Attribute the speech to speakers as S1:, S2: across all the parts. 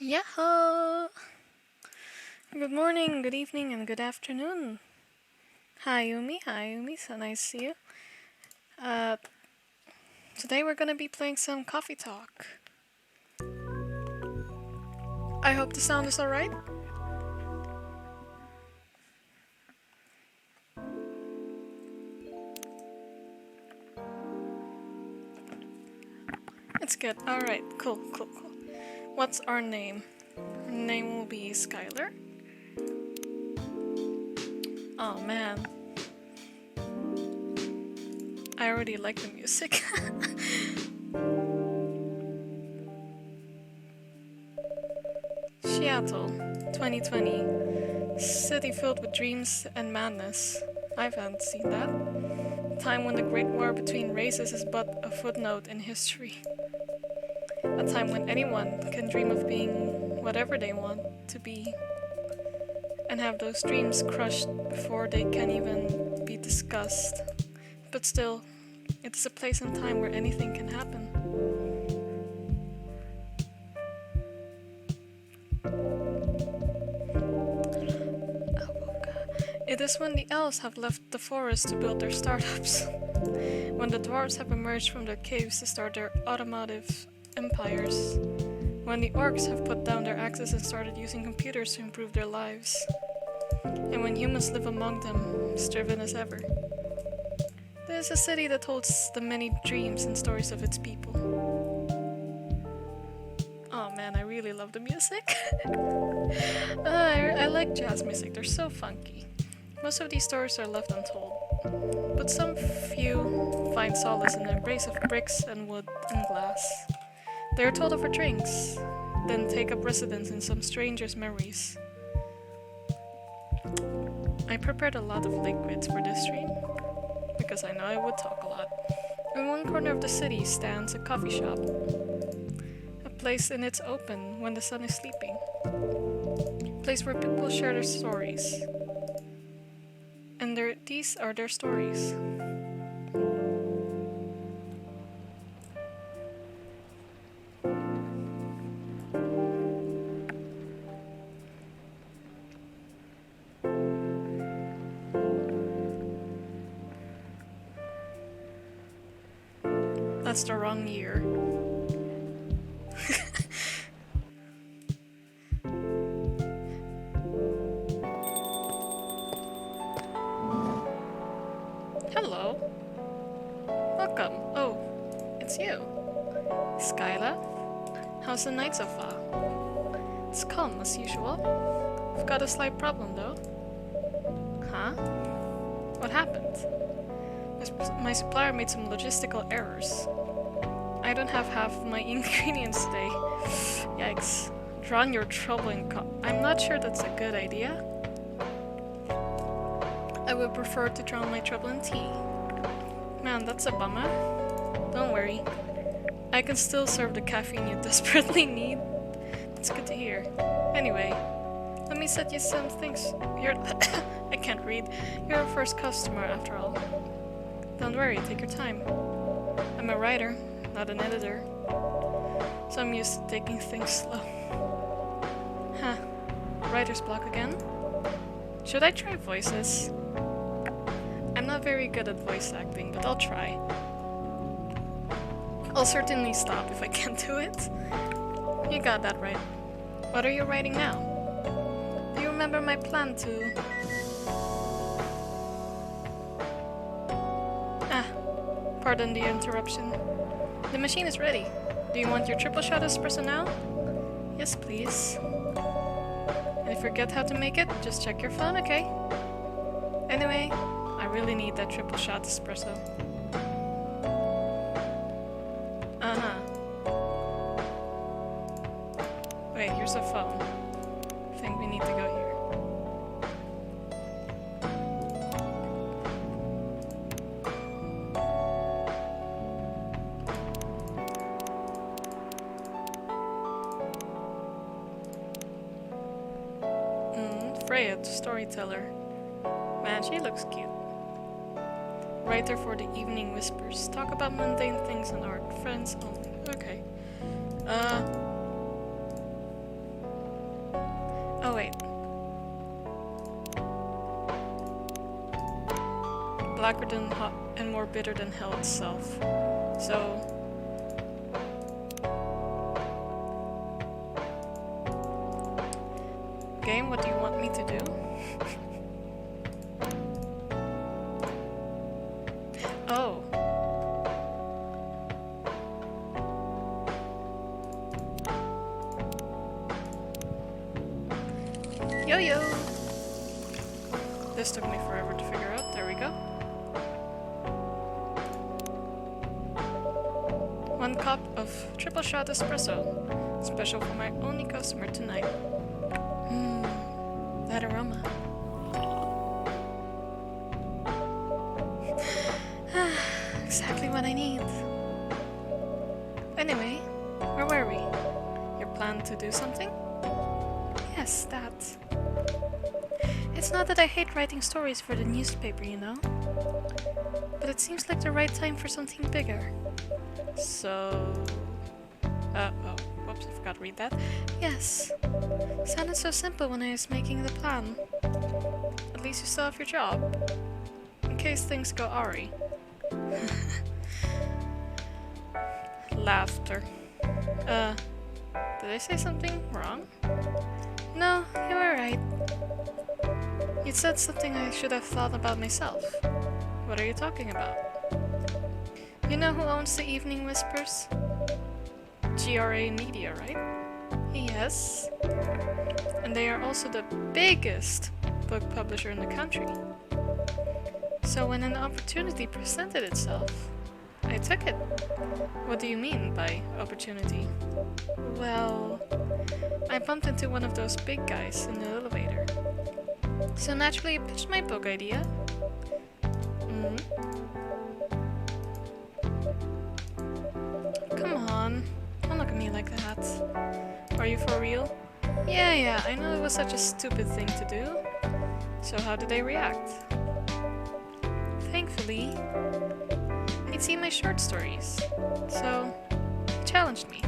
S1: Yahoo! Good morning, good evening, and good afternoon. Hi, Yumi. Hi, Yumi. So nice to see you. Uh, Today we're gonna be playing some coffee talk. I hope the sound is alright. It's good. Alright, cool. What's our name? Our name will be Skylar. Oh man, I already like the music. Seattle, 2020. City filled with dreams and madness. I haven't seen that. Time when the great war between races is but a footnote in history. A time when anyone can dream of being whatever they want to be and have those dreams crushed before they can even be discussed. But still, it is a place and time where anything can happen. It is when the elves have left the forest to build their startups. When the dwarves have emerged from their caves to start their automotive empires. When the orcs have put down their axes and started using computers to improve their lives. And when humans live among them, as driven as ever. This is a city that holds the many dreams and stories of its people. Oh man, I really love the music. I like jazz music, they're so funky. Most of these stories are left untold, but some few find solace in the embrace of bricks and wood and glass. They are told over drinks, then take up residence in some stranger's memories. I prepared a lot of liquids for this stream, because I know I would talk a lot. In one corner of the city stands a coffee shop, a place in its open when the sun is sleeping, a place where people share their stories. And these are their stories. That's the wrong year. Hello. Welcome. Oh, it's you. Skyla? How's the night so far? It's calm as usual. I've got a slight problem though. Huh? What happened? My supplier made some logistical errors. I don't have half of my ingredients today. Yikes. Drown your trouble in I'm not sure that's a good idea. I would prefer to drown my trouble in tea. Man, that's a bummer. Don't worry. I can still serve the caffeine you desperately need. That's good to hear. Anyway, let me set you some things. You're I can't read. You're our first customer after all. Don't worry, take your time. I'm a writer, not an editor. So I'm used to taking things slow. Huh. Writer's block again? Should I try voices? I'm not very good at voice acting, but I'll try. I'll certainly stop if I can't do it. You got that right. What are you writing now? Do you remember my plan to... Pardon the interruption. The machine is ready. Do you want your triple shot espresso now? Yes, please. And if you forget how to make it, just check your phone, okay? Anyway, I really need that triple shot espresso. Uh-huh. Wait, here's a phone. I think we need to go here. Freya, the storyteller. Man, she looks cute. Writer for the Evening Whispers. Talk about mundane things and art. Friends only. Okay. wait. Blacker than hot and more bitter than hell itself. So... game, what do you want me to do? Oh. Yo-yo! This took me forever to figure out. There we go. 1 cup of triple shot espresso. Special for my only customer tonight. That aroma. Exactly what I need. Anyway, where were we? Your plan to do something? Yes, that. It's not that I hate writing stories for the newspaper, you know? But it seems like the right time for something bigger. So... oh, whoops, I forgot to read that. Yes. Sounded so simple when I was making the plan. At least you still have your job. In case things go awry. Laughter. Did I say something wrong? No, you were right. You said something I should have thought about myself. What are you talking about? You know who owns the Evening Whispers? GRA Media, right? Yes. And they are also the biggest book publisher in the country. So when an opportunity presented itself, I took it. What do you mean by opportunity? Well, I bumped into one of those big guys in the elevator. So naturally I pitched my book idea. Come on, don't look at me like that. Are you for real? Yeah, I know it was such a stupid thing to do. So how did they react? Thankfully, they'd seen my short stories, so they challenged me.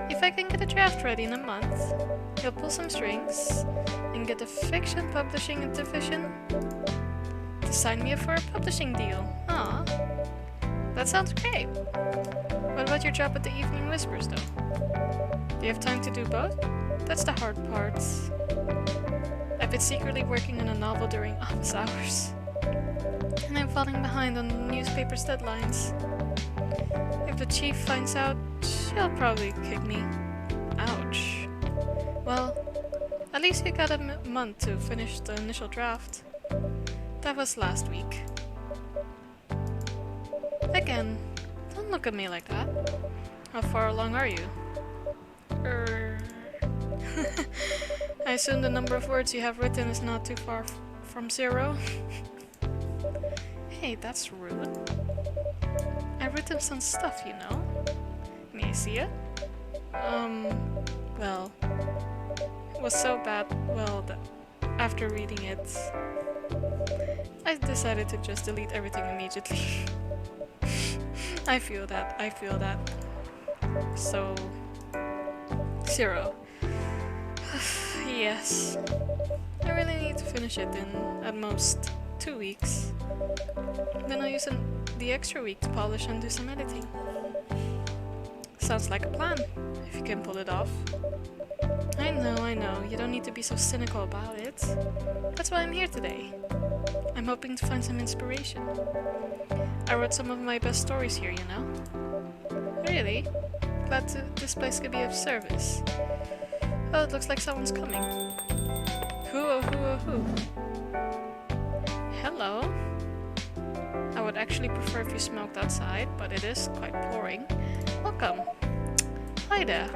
S1: If I can get a draft ready in a month, he'll pull some strings and get the fiction publishing division to sign me up for a publishing deal. Aw, that sounds great. What about your job at the Evening Whispers, though? Do you have time to do both? That's the hard part. I've been secretly working on a novel during office hours. And I'm falling behind on the newspaper's deadlines. If the chief finds out, she'll probably kick me. Ouch. Well, at least you got a month to finish the initial draft. That was last week. Again, don't look at me like that. How far along are you? I assume the number of words you have written is not too far from 0? Hey, that's rude. I've written some stuff, you know. May I see it? Well, it was so bad, well, after reading it, I decided to just delete everything immediately. I feel that. So, 0. Yes. I really need to finish it in, at most, 2 weeks. Then I'll use the extra week to polish and do some editing. Sounds like a plan, if you can pull it off. I know, you don't need to be so cynical about it. That's why I'm here today. I'm hoping to find some inspiration. I wrote some of my best stories here, you know? Really? Glad this place could be of service. Oh, it looks like someone's coming. Who? Hello? I would actually prefer if you smoked outside, but it is quite pouring. Welcome. Hi there.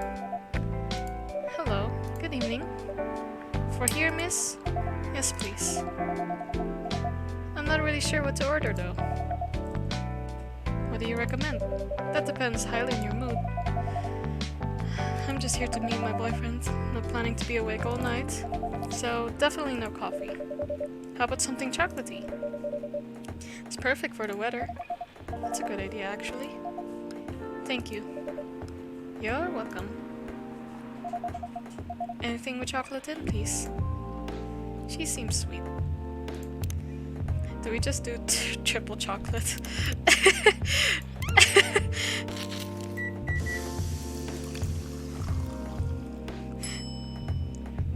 S1: Hello. Good evening. For here, miss? Yes, please. I'm not really sure what to order, though. What do you recommend? That depends highly on your mood. I'm just here to meet my boyfriend. Not planning to be awake all night. So definitely no coffee. How about something chocolatey? It's perfect for the weather. That's a good idea, actually. Thank you. You're welcome. Anything with chocolate in, please? She seems sweet. Do we just do triple chocolate?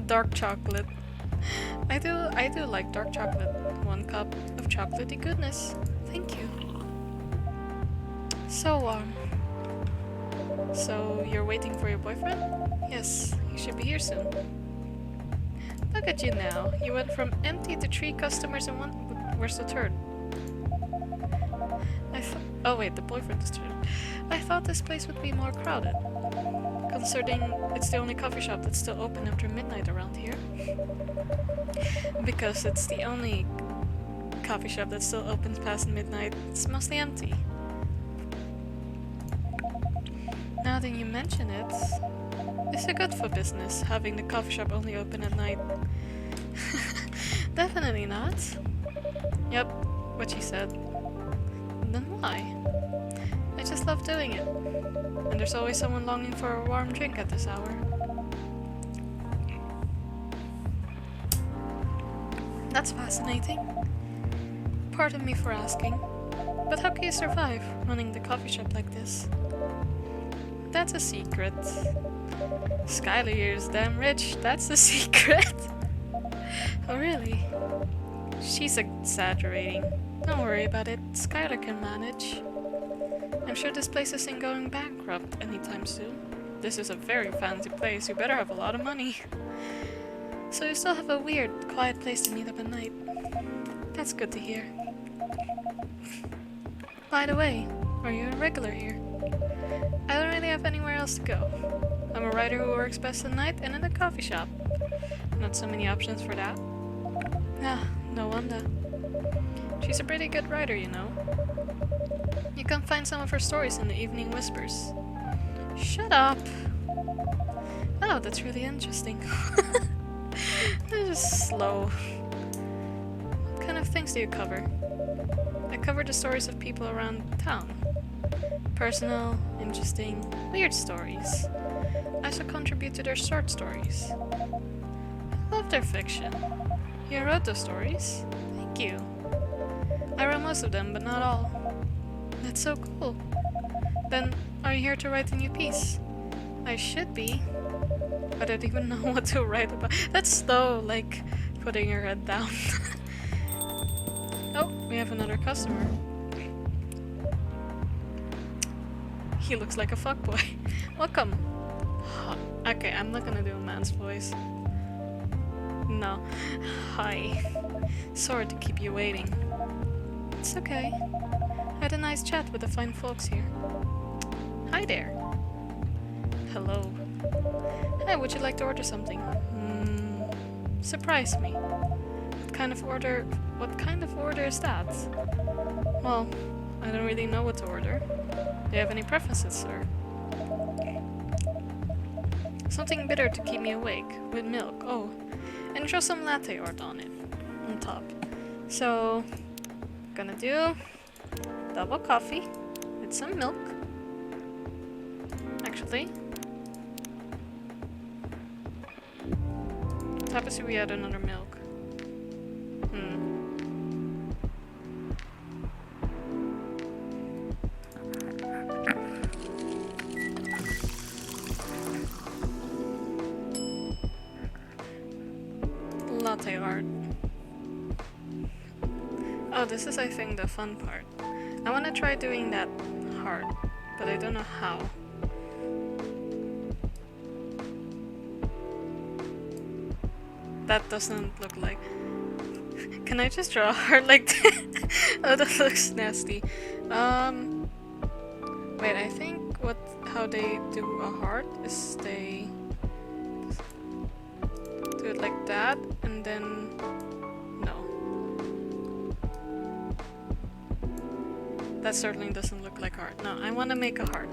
S1: Dark chocolate. I do like dark chocolate. 1 cup of chocolatey goodness. Thank you. So, so you're waiting for your boyfriend? Yes, he should be here soon. Look at you now. You went from empty to 3 customers in 1. Where's the third? Oh wait, the boyfriend is third. I thought this place would be more crowded. Considering it's the only coffee shop that's still open after midnight around here. Because it's the only coffee shop that still opens past midnight, it's mostly empty. Now that you mention it, is it good for business, having the coffee shop only open at night? Definitely not. Yep, what she said. Then why? I just love doing it. And there's always someone longing for a warm drink at this hour. That's fascinating. Pardon me for asking, but how can you survive running the coffee shop like this? That's a secret. Skylar here is damn rich, that's the secret. Oh really? She's exaggerating. Don't worry about it, Skylar can manage. I'm sure this place isn't going bankrupt anytime soon. This is a very fancy place, you better have a lot of money. So you still have a weird, quiet place to meet up at night. That's good to hear. By the way, are you a regular here? I don't really have anywhere else to go. I'm a writer who works best at night and in a coffee shop. Not so many options for that. Ah, no wonder. She's a pretty good writer, you know. You can find some of her stories in the Evening Whispers. Shut up! Oh, that's really interesting. They're just slow. What kind of things do you cover? I cover the stories of people around town. Personal, interesting, weird stories. I should contribute to their short stories. I love their fiction. You wrote those stories? Thank you. I wrote most of them, but not all. That's so cool. Then, are you here to write a new piece? I should be. I don't even know what to write about. That's so, like, putting your head down. Oh, we have another customer. He looks like a fuckboy. Welcome. Okay, I'm not gonna do a man's voice. No. Hi. Sorry to keep you waiting. It's okay. I had a nice chat with the fine folks here. Hi there. Hello. Hey, would you like to order something? Surprise me. What kind of order is that? Well, I don't really know what to order. Do you have any preferences, sir? Something bitter to keep me awake, with milk. Oh, and throw some latte art on it, on top. So, gonna do double coffee with some milk. Actually, what happens if we add another milk? Latte art. Oh, this is, I think, the fun part. I want to try doing that hard, but I don't know how. That doesn't look like... Can I just draw a heart like that? Oh, that looks nasty. Wait, I think how they do a heart is they do it like that, and then... No. That certainly doesn't look like heart. No, I want to make a heart.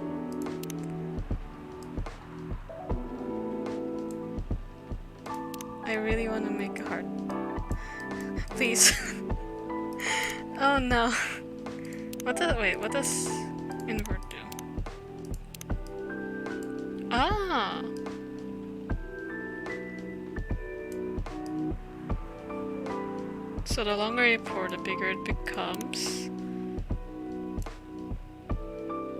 S1: I really want to make a heart. Please. Oh no. What does invert do? So the longer you pour, the bigger it becomes.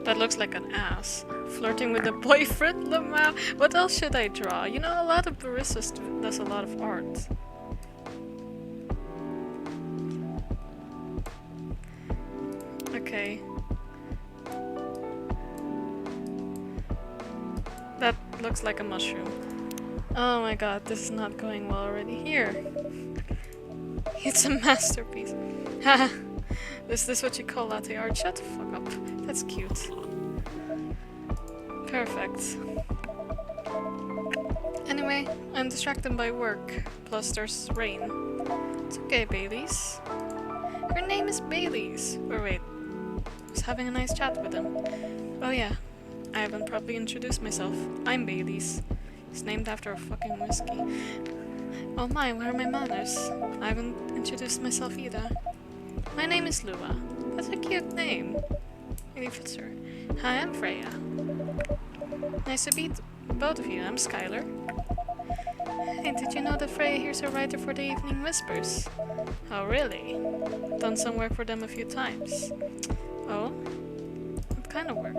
S1: That looks like an ass. Flirting with a boyfriend, Lamau. What else should I draw? You know, a lot of baristas does a lot of art. Okay. That looks like a mushroom. Oh my god, this is not going well already. Here. It's a masterpiece. Haha. Is this what you call latte art? Shut the fuck up. That's cute. Perfect. Anyway, I'm distracted by work. Plus there's rain. It's okay, Baileys. Her name is Baileys. Or wait. I was having a nice chat with him. Oh yeah. I haven't properly introduced myself. I'm Baileys. It's named after a fucking whiskey. Oh my, where are my manners? I haven't introduced myself either. My name is Lua. That's a cute name. Really fits her. Hi, I'm Freya. Nice to meet both of you. I'm Skylar. Hey, did you know that Freya here's a writer for the Evening Whispers? Oh, really? Done some work for them a few times. Oh? What kind of work?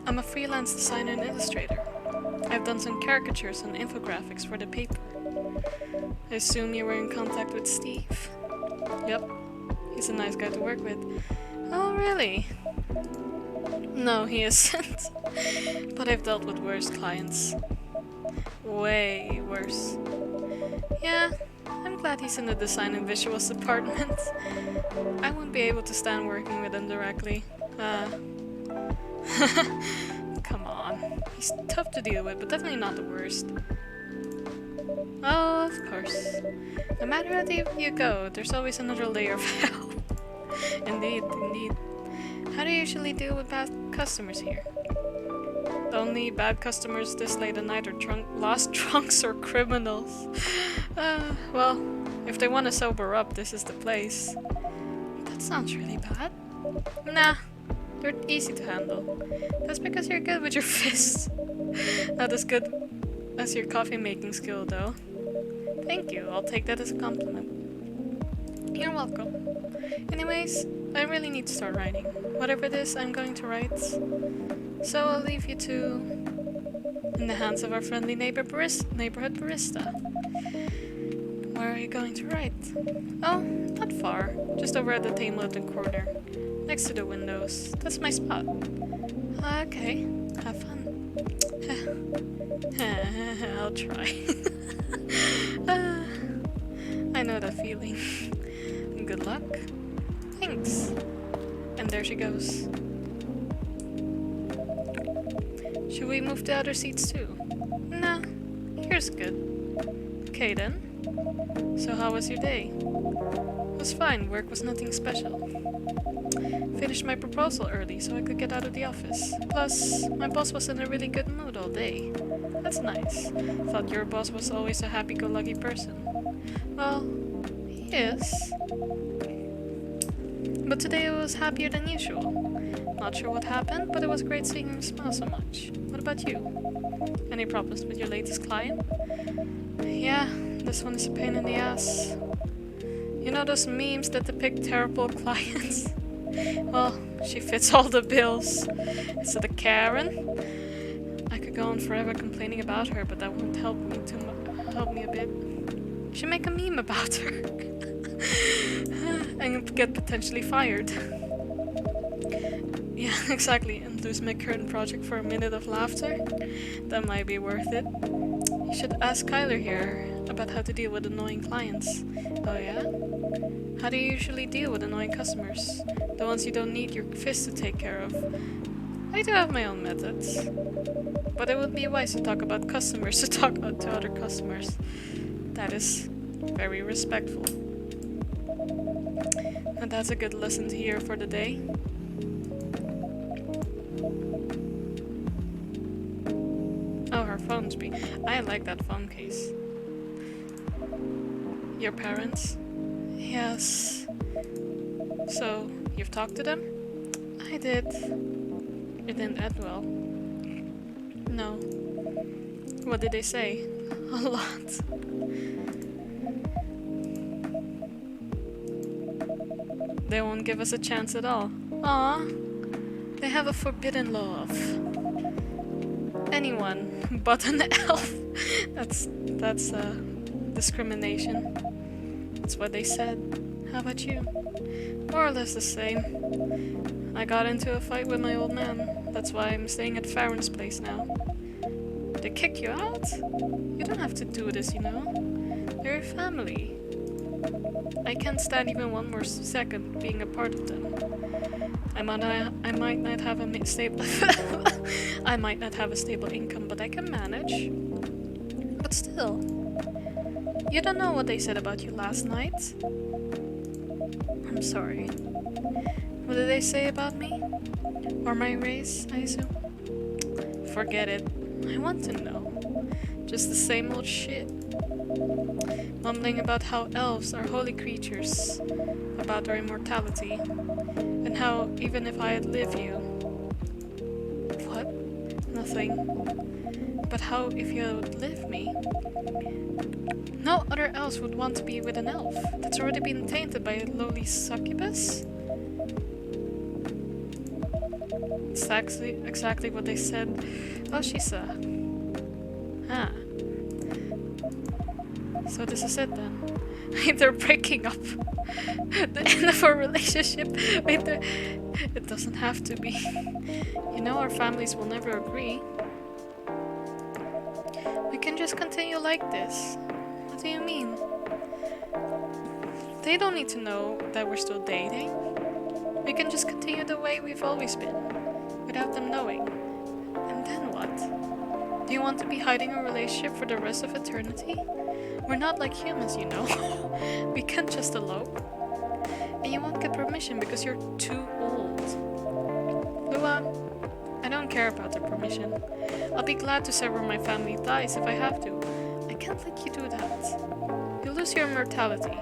S1: I'm a freelance designer and illustrator. I've done some caricatures and infographics for the paper. I assume you were in contact with Steve? Yep. He's a nice guy to work with. Oh, really? No, he isn't. But I've dealt with worse clients. Way worse. Yeah, I'm glad he's in the design and visuals department. I wouldn't be able to stand working with him directly. Come on. He's tough to deal with, but definitely not the worst. Oh, of course. No matter how deep you go, there's always another layer of hell. Indeed, indeed. How do you usually deal with bad customers here? The only bad customers this late at night are lost drunks or criminals. Well, if they want to sober up, this is the place. That sounds really bad. Nah. They're easy to handle. That's because you're good with your fists. Not as good as your coffee making skill, though. Thank you, I'll take that as a compliment. You're welcome. Anyways, I really need to start writing. Whatever it is I'm going to write. So I'll leave you in the hands of our friendly neighborhood barista. Where are you going to write? Oh, not far. Just over at the Tamelton corner. Next to the windows. That's my spot. Okay, have fun. I'll try. I know that feeling. Good luck. Thanks. And there she goes. Should we move the other seats too? Nah, here's good. Okay then. So how was your day? It was fine, work was nothing special. Finished my proposal early so I could get out of the office. Plus, my boss was in a really good mood all day. That's nice. Thought your boss was always a happy-go-lucky person. Well, he is. But today it was happier than usual. Not sure what happened, but it was great seeing him smile so much. What about you? Any problems with your latest client? Yeah, this one is a pain in the ass. You know those memes that depict terrible clients? Well, she fits all the bills. Is it a Karen? I could go on forever complaining about her, but that won't help me a bit. Should make a meme about her. And get potentially fired. Yeah, exactly. And lose my current project for a minute of laughter? That might be worth it. You should ask Kyler here about how to deal with annoying clients. Oh yeah? How do you usually deal with annoying customers? The ones you don't need your fist to take care of. I do have my own methods. But it would be wise to talk about customers to talk about to other customers. That is very respectful. And that's a good lesson to hear for the day. Oh, her phone's I like that phone case. Your parents? Yes. So, you've talked to them? I did. It didn't end well. No. What did they say? A lot. They won't give us a chance at all. Aw, they have a forbidden love. Anyone but an elf. That's discrimination. That's what they said. How about you? More or less the same. I got into a fight with my old man. That's why I'm staying at Farron's place now. They kick you out? You don't have to do this, you know. They're your family. I can't stand even one more second being a part of them. I might not have a stable I might not have a stable income, but I can manage. But still, you don't know what they said about you last night. I'm sorry. What did they say about me? Or my race, I assume? Forget it. I want to know. Just the same old shit. Mumbling about how elves are holy creatures, about their immortality, and how even if I outlive you... What? Nothing. But how if you outlive me, no other elves would want to be with an elf that's already been tainted by a lowly succubus? Exactly what they said. Oh, Shisa. Huh. So this is it then. Wait, they're breaking up. The end of our relationship. Wait, it doesn't have to be. You know our families will never agree. We can just continue like this. What do you mean? They don't need to know that we're still dating. We can just continue the way we've always been, without them knowing. And then what? Do you want to be hiding a relationship for the rest of eternity? We're not like humans, you know. We can't just elope. And you won't get permission because you're too old. Lua, I don't care about their permission. I'll be glad to sever my family ties if I have to. I can't let you do that. You'll lose your immortality.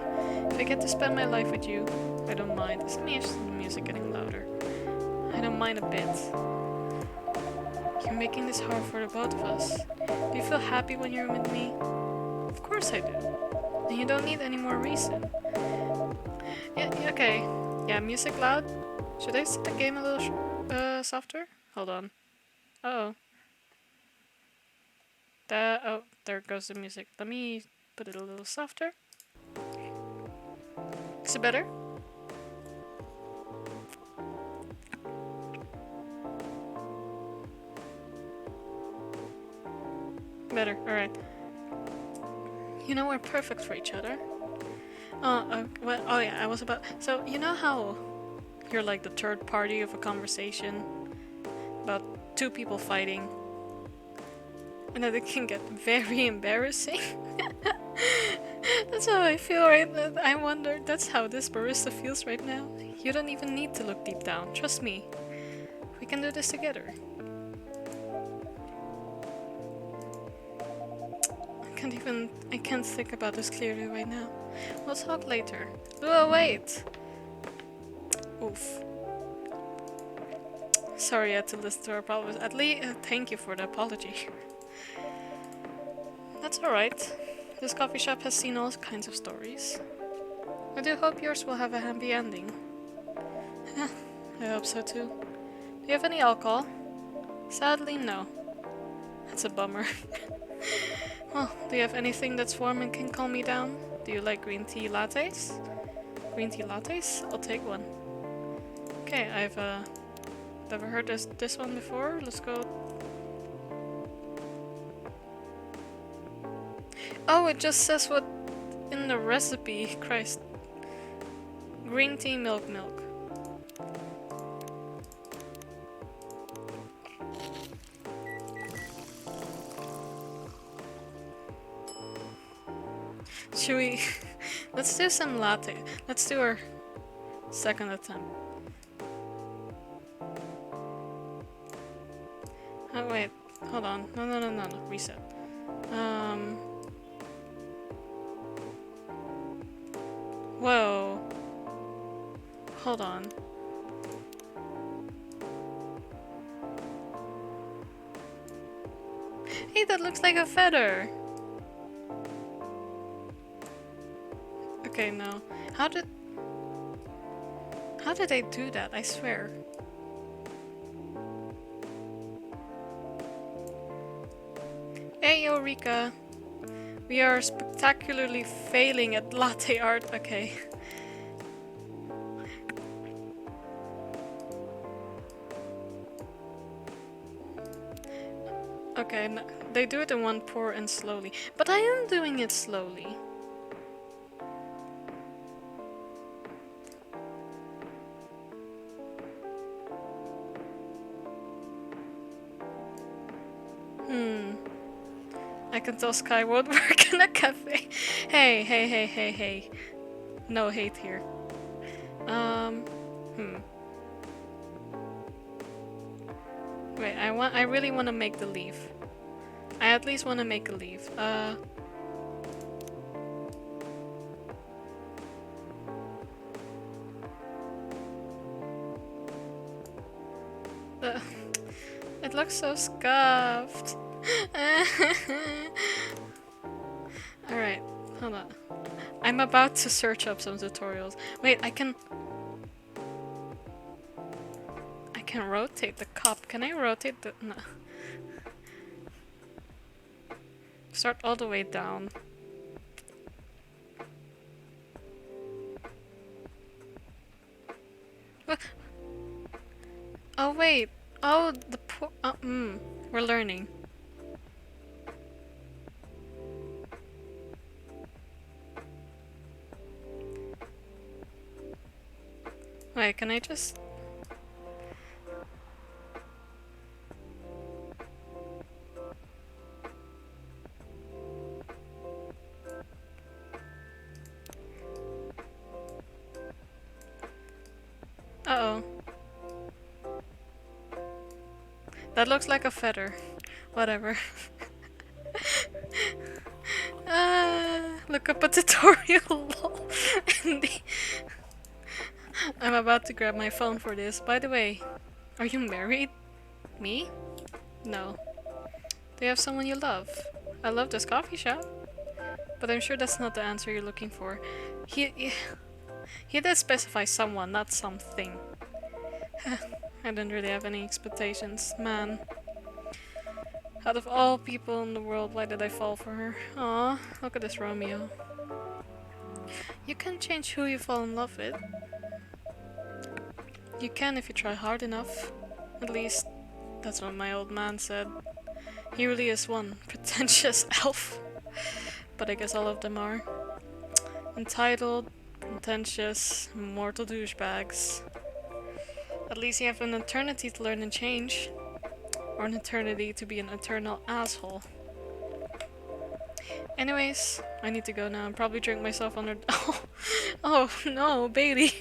S1: If I get to spend my life with you, I don't mind. Is the music getting louder? I don't mind a bit. You're making this hard for the both of us. Do you feel happy when you're with me? Of course I do. And you don't need any more reason. Yeah, okay. Yeah, music loud. Should I set the game a little softer? Hold on. Oh. Oh, there goes the music. Let me put it a little softer. Is it better? Better, alright. You know we're perfect for each other. Well, oh yeah, I was about... So, you know how you're like the third party of a conversation about two people fighting? And that it can get very embarrassing? That's how I feel right now. I wonder, that's how this barista feels right now. You don't even need to look deep down, trust me. We can do this together. I can't think about this clearly right now. We'll talk later. Oh, wait! Oof. Sorry I had to listen to our problems. At least, thank you for the apology. That's alright. This coffee shop has seen all kinds of stories. I do hope yours will have a happy ending. I hope so too. Do you have any alcohol? Sadly, no. That's a bummer. Well, do you have anything that's warm and can calm me down? Do you like green tea lattes? Green tea lattes? I'll take one. Okay, I've never heard this one before. Let's go. Oh, it just says what in the recipe. Christ. Green tea milk. Should we... Let's do some latte. Let's do our second attempt. Oh wait, hold on. No. Reset. Whoa. Hold on. Hey, that looks like a feather. Okay, no. How did they do that? I swear. Hey, Eureka. We are spectacularly failing at latte art. Okay. Okay, no, they do it in one pour and slowly. But I am doing it slowly. I can tell Sky won't work in a cafe. Hey, hey, hey, hey, hey. No hate here. Wait, I really want to make the leaf. I at least want to make a leaf. It looks so scuffed. Alright, hold on. I'm about to search up some tutorials. Wait, I can rotate the cup. Can I rotate the... No. Start all the way down. What? Oh wait. Oh, the we're learning. Wait, can I just... Uh-oh. That looks like a feather. Whatever. Look up a tutorial. I'm about to grab my phone for this. By the way, are you married? Me? No. Do you have someone you love? I love this coffee shop. But I'm sure that's not the answer you're looking for. He did specify someone, not something. I don't really have any expectations. Man. Out of all people in the world, why did I fall for her? Aw, look at this Romeo. You can change who you fall in love with. You can if you try hard enough. At least, that's what my old man said. He really is one pretentious elf. But I guess all of them are. Entitled, pretentious, mortal douchebags. At least you have an eternity to learn and change. Or an eternity to be an eternal asshole. Anyways, I need to go now and probably drink myself under... Oh no, Bailey!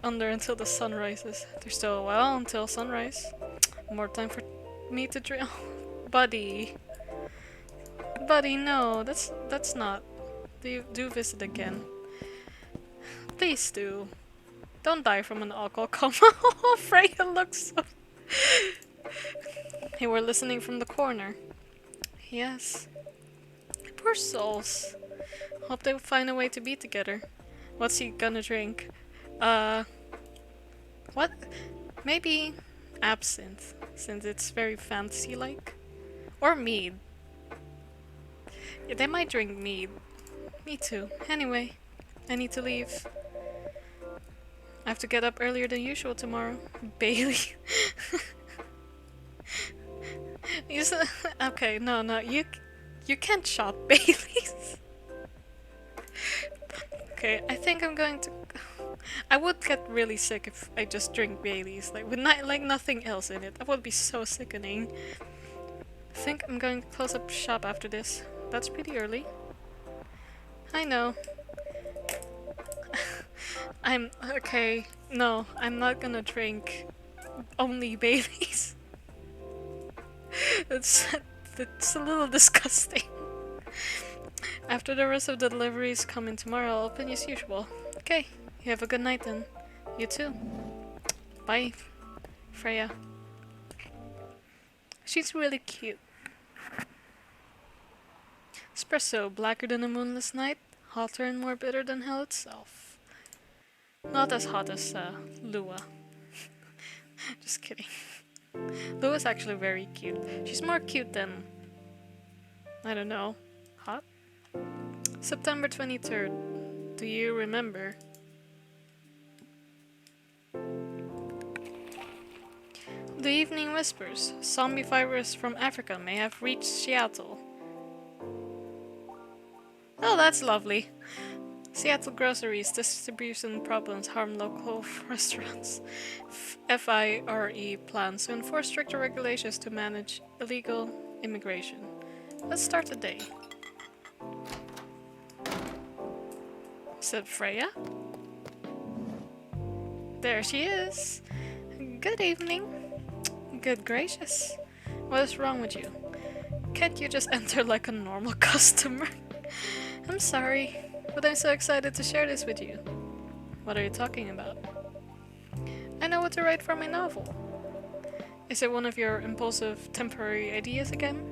S1: Under until the sun rises. There's still a while until sunrise. More time for me to drink. Buddy. Buddy, no, that's not. Do visit again. Please do. Don't die from an alcohol coma. Oh, Freya looks so... Hey, we're listening from the corner. Yes. Poor souls. Hope they find a way to be together. What's he gonna drink? What? Maybe absinthe, since it's very fantasy-like. Or mead. Yeah, they might drink mead. Me too. Anyway, I need to leave. I have to get up earlier than usual tomorrow. Bailey. Okay, no, you can't shop Baileys. Okay, I think I'm going to... I would get really sick if I just drink Baileys, like with like nothing else in it. That would be so sickening. I think I'm going to close up shop after this. That's pretty early. I know. Okay. No, I'm not gonna drink only Baileys. It's a little disgusting. After the rest of the deliveries come in tomorrow, I'll open as usual. Okay, you have a good night then. You too. Bye, Freya. She's really cute. Espresso, blacker than a moonless night, hotter and more bitter than hell itself. Not as hot as Lua. Just kidding. Lua's actually very cute. She's more cute than, I don't know, hot? September 23rd. Do you remember? The evening whispers. Zombie virus from Africa may have reached Seattle. Oh, that's lovely. Seattle groceries distribution problems harm local restaurants. FIRE plans to enforce stricter regulations to manage illegal immigration. Let's start the day. Said Freya. There she is. Good evening. Good gracious. What is wrong with you? Can't you just enter like a normal customer? I'm sorry, but I'm so excited to share this with you. What are you talking about? I know what to write for my novel. Is it one of your impulsive temporary ideas again?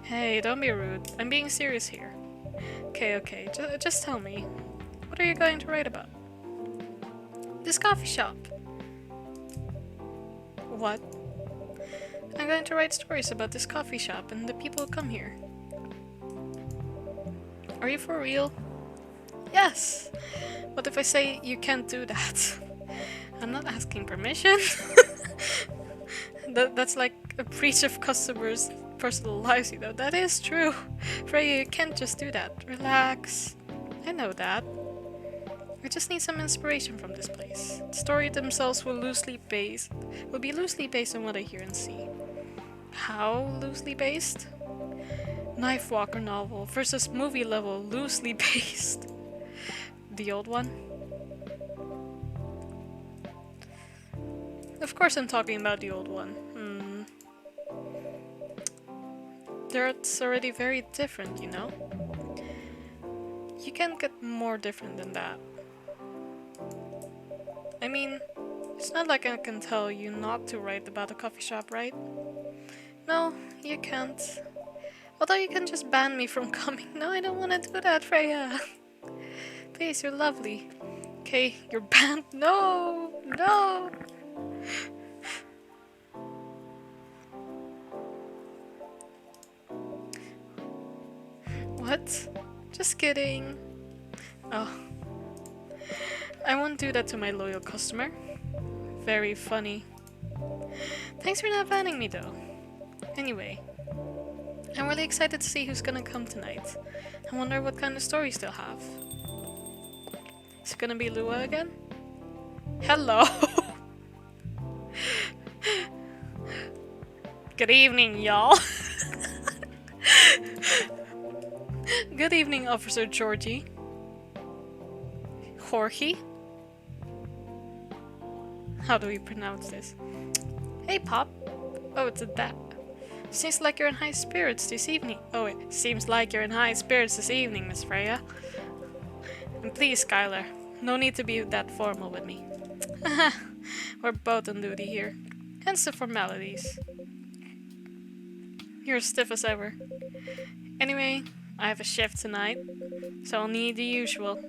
S1: Hey, don't be rude. I'm being serious here. Okay, just tell me. What are you going to write about? This coffee shop. What? I'm going to write stories about this coffee shop and the people who come here. Are you for real? Yes! What if I say you can't do that? I'm not asking permission. That's like a breach of customers' personal lives, you know. That is true. Freya, you can't just do that. Relax. I know that. I just need some inspiration from this place. The stories themselves will be loosely based on what I hear and see. How loosely based? Knife Walker novel versus movie level loosely based. The old one? Of course I'm talking about the old one. It's already very different, you know? You can't get more different than that. I mean, it's not like I can tell you not to write about a coffee shop, right? No, you can't. Although you can just ban me from coming. No, I don't want to do that, Freya. Please, you're lovely. Okay, you're banned. No! No! What? Just kidding. Oh. I won't do that to my loyal customer. Very funny. Thanks for not banning me though. Anyway, I'm really excited to see who's gonna come tonight. I wonder what kind of stories they'll have. Is it gonna be Lua again? Hello! Good evening, y'all. Good evening, Officer Georgie. Jorge? How do we pronounce this? Hey, Pop. Oh, it's a dad. Seems like you're in high spirits this evening. Oh, it seems like you're in high spirits this evening, Miss Freya. And please, Skylar, no need to be that formal with me. We're both on duty here. Hence the formalities. You're as stiff as ever. Anyway, I have a shift tonight, so I'll need the usual.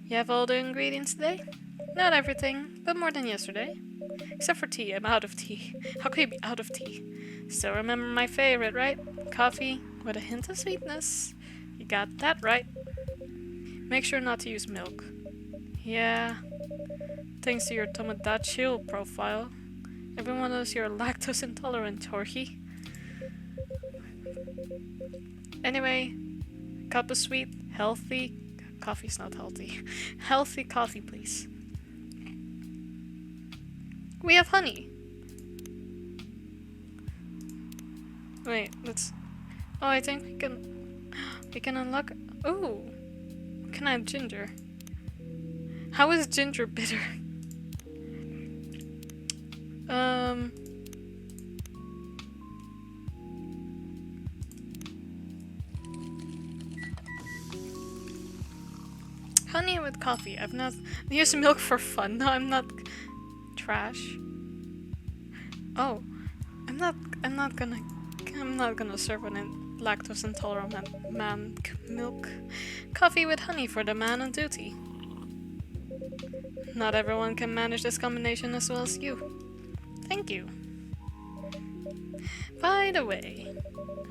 S1: You have all the ingredients today? Not everything, but more than yesterday. Except for tea, I'm out of tea. How could you be out of tea? Still remember my favorite, right? Coffee with a hint of sweetness. You got that right. Make sure not to use milk. Yeah. Thanks to your Tomodachi profile, everyone knows you're lactose intolerant, Jorge. Anyway, cup of sweet, healthy... Coffee's not healthy. Healthy coffee, please. We have honey. Wait, let's... Oh, I think we can unlock... Ooh! Can I have ginger? How is ginger bitter? Honey with coffee. I've not used milk for fun. No, I'm not trash. Oh, I'm not gonna I'm not gonna serve an lactose intolerant man milk coffee with honey for the man on duty. Not everyone can manage this combination as well as you. Thank you. By the way,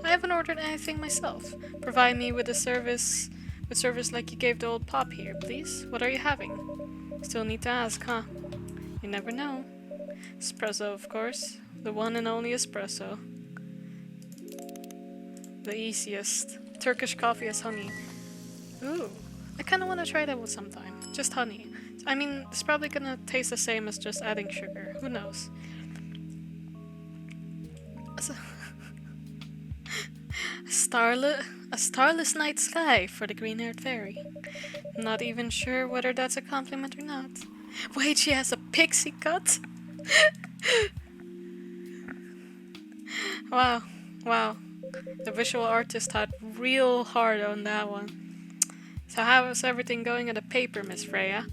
S1: I haven't ordered anything myself. Provide me with service like you gave the old pop here, please. What are you having? Still need to ask, huh? You never know. Espresso, of course. The one and only espresso. The easiest. Turkish coffee as honey. Ooh, I kinda wanna try that with sometime. Just honey. I mean, it's probably gonna taste the same as just adding sugar. Who knows? A starless night sky for the green-haired fairy. Not even sure whether that's a compliment or not. Wait, she has a pixie cut? Wow. The visual artist had real hard on that one. So how is everything going at the paper, Miss Freya?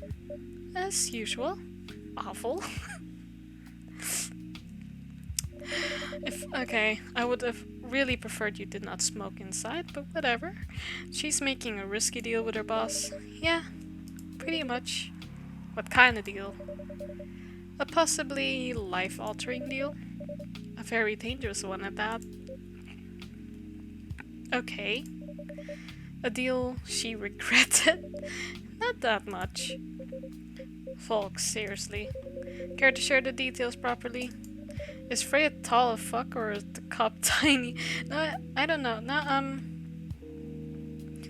S1: As usual. Awful. Okay, I would have really preferred you did not smoke inside, but whatever. She's making a risky deal with her boss. Yeah, pretty much. What kind of deal? A possibly life-altering deal? A very dangerous one at that. Okay. A deal she regretted? Not that much. Folks, seriously. Care to share the details properly? Is Freya tall as fuck or is the cop tiny? No, I don't know. No, I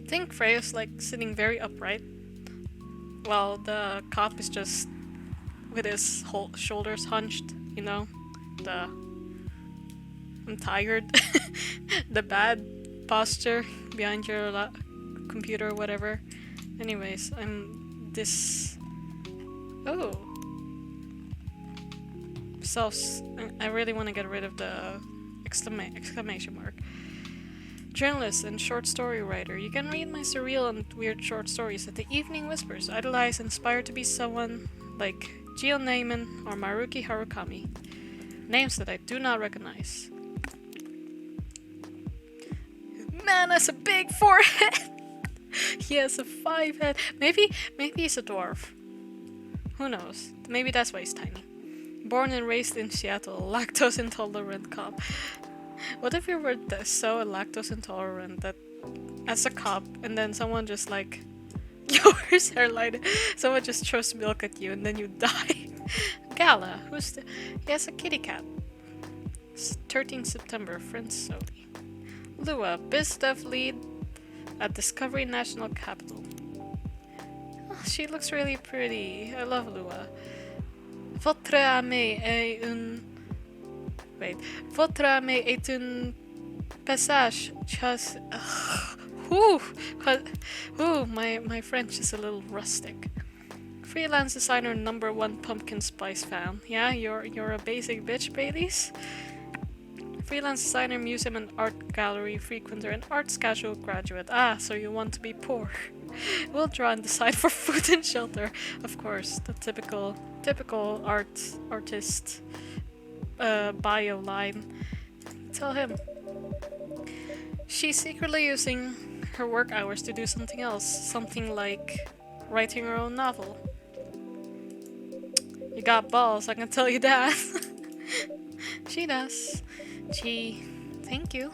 S1: think Freya's like sitting very upright, while the cop is just with his whole shoulders hunched. You know, I'm tired. The bad posture behind your computer or whatever. Anyways, Oh. I really want to get rid of the exclamation mark. Journalist and short story writer. You can read my surreal and weird short stories at the Evening Whispers. Idolize and aspire to be someone like Gio Neyman or Maruki Harukami. Names that I do not recognize. Man has a big forehead! He has a 5 head. Maybe he's a dwarf. Who knows? Maybe that's why he's tiny. Born and raised in Seattle, lactose intolerant cop. What if you were so lactose intolerant that as a cop and then someone just like lowers her light, someone just throws milk at you and then you die? Gala, he has a kitty cat. 13 September, Friends Soli. Lua, biz dev lead at Discovery National Capital. Oh, she looks really pretty. I love Lua. Votre ami est un... Wait. Votre ami est un passage. Just... My French is a little rustic. Freelance designer #1 pumpkin spice fan. Yeah, you're a basic bitch, Baileys? Freelance designer, museum and art gallery frequenter, and arts casual graduate. Ah, so you want to be poor. We'll draw and decide for food and shelter. Of course, the typical artist bio line. Tell him. She's secretly using her work hours to do something else. Something like writing her own novel. You got balls, I can tell you that. She does. Gee, thank you.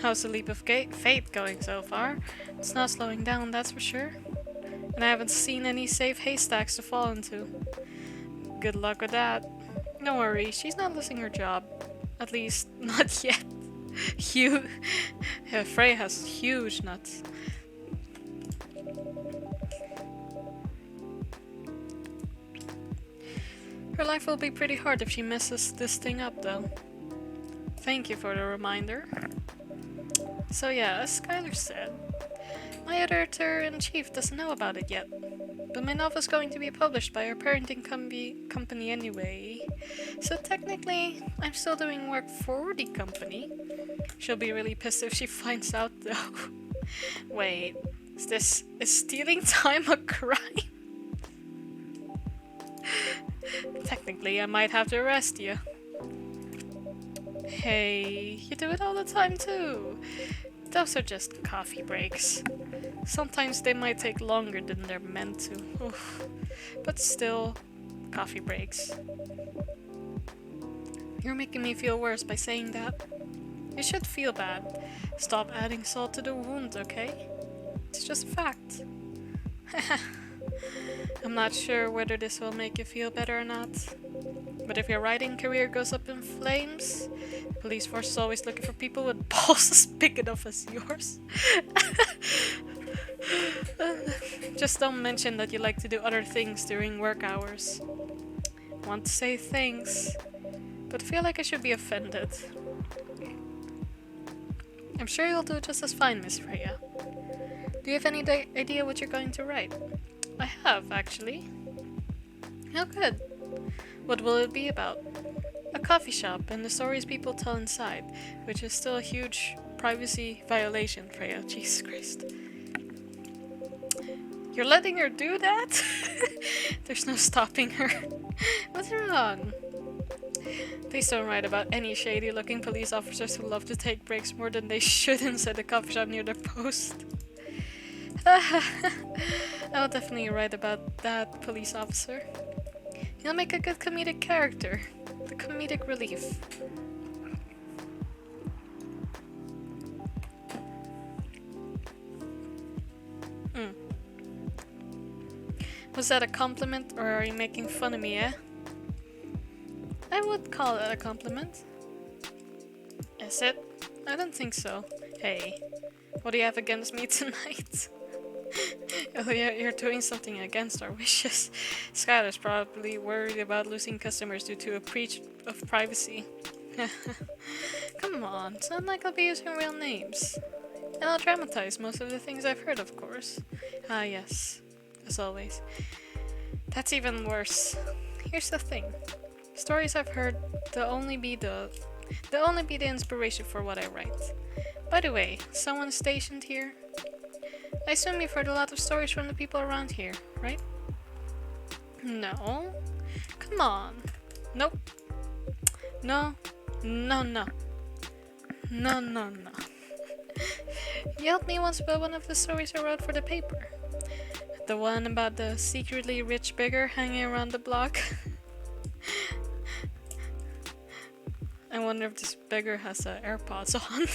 S1: How's the leap of faith going so far? It's not slowing down, that's for sure. And I haven't seen any safe haystacks to fall into. Good luck with that. Don't worry, she's not losing her job. At least, not yet. Frey has huge nuts. Her life will be pretty hard if she messes this thing up, though. Thank you for the reminder. So yeah, as Skylar said, my editor-in-chief doesn't know about it yet. But my novel's going to be published by our parenting company anyway. So technically, I'm still doing work for the company. She'll be really pissed if she finds out, though. Wait, is stealing time a crime? Technically, I might have to arrest you. Hey, you do it all the time too. Those are just coffee breaks. Sometimes they might take longer than they're meant to. Oof. But still, coffee breaks. You're making me feel worse by saying that. You should feel bad. Stop adding salt to the wound, okay? It's just a fact. I'm not sure whether this will make you feel better or not. But if your writing career goes up in flames, the police force is always looking for people with balls as big enough as yours. Just don't mention that you like to do other things during work hours. Want to say thanks, but feel like I should be offended. I'm sure you'll do just as fine, Miss Freya. Do you have any idea what you're going to write? I have, actually. Oh, good. What will it be about? A coffee shop and the stories people tell inside, which is still a huge privacy violation, Freya. Jesus Christ. You're letting her do that? There's no stopping her. What's wrong? Please don't write about any shady-looking police officers who love to take breaks more than they should inside the coffee shop near their post. I'll definitely write about that police officer. He'll make a good comedic character. The comedic relief. Was that a compliment, or are you making fun of me, eh? I would call it a compliment. Is it? I don't think so. Hey, what do you have against me tonight? Oh, you're doing something against our wishes. Skylar's probably worried about losing customers due to a breach of privacy. Come on, it's not like I'll be using real names. And I'll dramatize most of the things I've heard, of course. Ah, yes. As always. That's even worse. Here's the thing. Stories I've heard, they'll only be the inspiration for what I write. By the way, someone stationed here? I assume you've heard a lot of stories from the people around here, right? No. Come on. Nope. No. No, no. No, no, no. You helped me once about one of the stories I wrote for the paper. The one about the secretly rich beggar hanging around the block. I wonder if this beggar has AirPods on.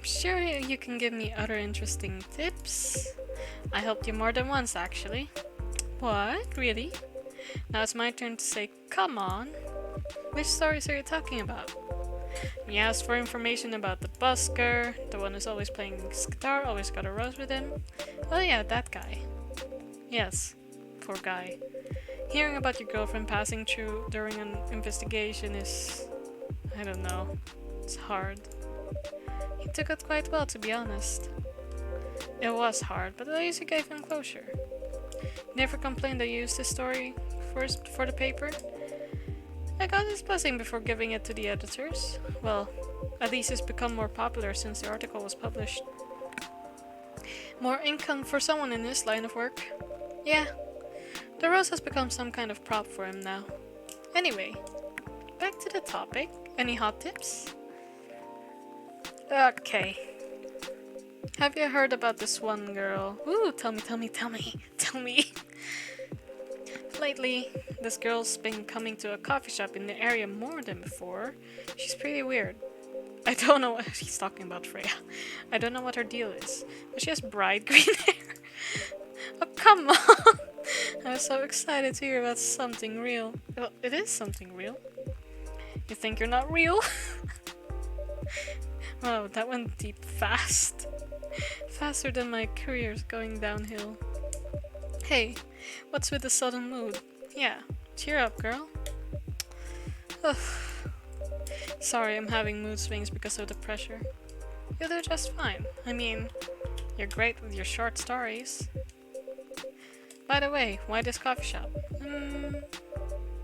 S1: Sure, you can give me other interesting tips. I helped you more than once, actually. What? Really? Now it's my turn to say, come on. Which stories are you talking about? You asked for information about the busker, the one who's always playing his guitar, always got a rose with him. Oh yeah, that guy. Yes, poor guy. Hearing about your girlfriend passing through during an investigation is... I don't know. It's hard. He took it quite well, to be honest. It was hard, but at least you gave him closure. He never complained that you used his story first for the paper. I got his blessing before giving it to the editors. Well, at least it's become more popular since the article was published. More income for someone in his line of work. Yeah, the rose has become some kind of prop for him now. Anyway, back to the topic. Any hot tips? Okay. Have you heard about this one girl? Ooh, tell me. Lately, this girl's been coming to a coffee shop in the area more than before. She's pretty weird. I don't know what he's talking about, Freya. I don't know what her deal is, but she has bright green hair. Oh, come on! I was so excited to hear about something real. Well, it is something real. You think you're not real? Wow, that went deep fast. Faster than my career's going downhill. Hey, what's with the sudden mood? Yeah, cheer up, girl. Ugh. Sorry, I'm having mood swings because of the pressure. You'll do just fine. I mean, you're great with your short stories. By the way, why this coffee shop?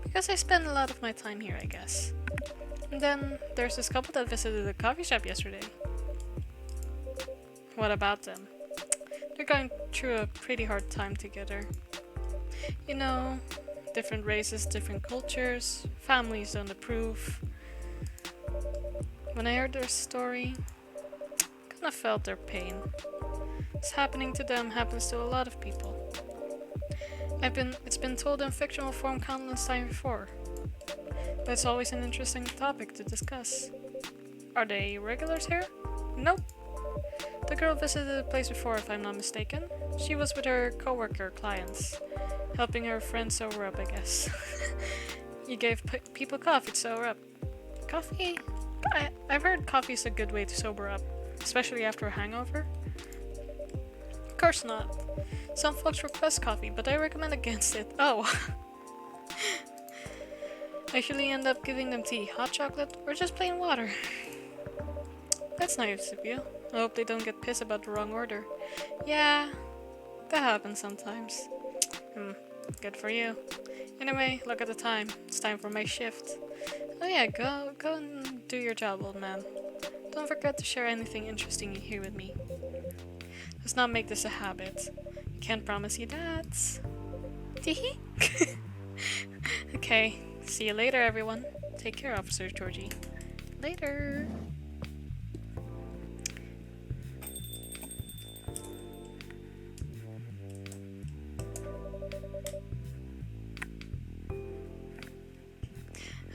S1: Because I spend a lot of my time here, I guess. And then there's this couple that visited the coffee shop yesterday. What about them? They're going through a pretty hard time together. You know, different races, different cultures, families don't approve. When I heard their story, kinda felt their pain. What's happening to them happens to a lot of people. It's been told in fictional form countless times before. But it's always an interesting topic to discuss. Are they regulars here? Nope. The girl visited the place before, if I'm not mistaken. She was with her coworker clients, helping her friend sober up, I guess. You gave people coffee to sober up. Coffee? I've heard coffee's a good way to sober up, especially after a hangover. Of course not. Some folks request coffee, but I recommend against it. Oh. I usually end up giving them tea, hot chocolate, or just plain water. That's nice of you. I hope they don't get pissed about the wrong order. Yeah, that happens sometimes. Good for you. Anyway, look at the time. It's time for my shift. Oh yeah, go and do your job, old man. Don't forget to share anything interesting you hear with me. Let's not make this a habit. Can't promise you that. Teehee. Okay, see you later, everyone. Take care, Officer Georgie. Later.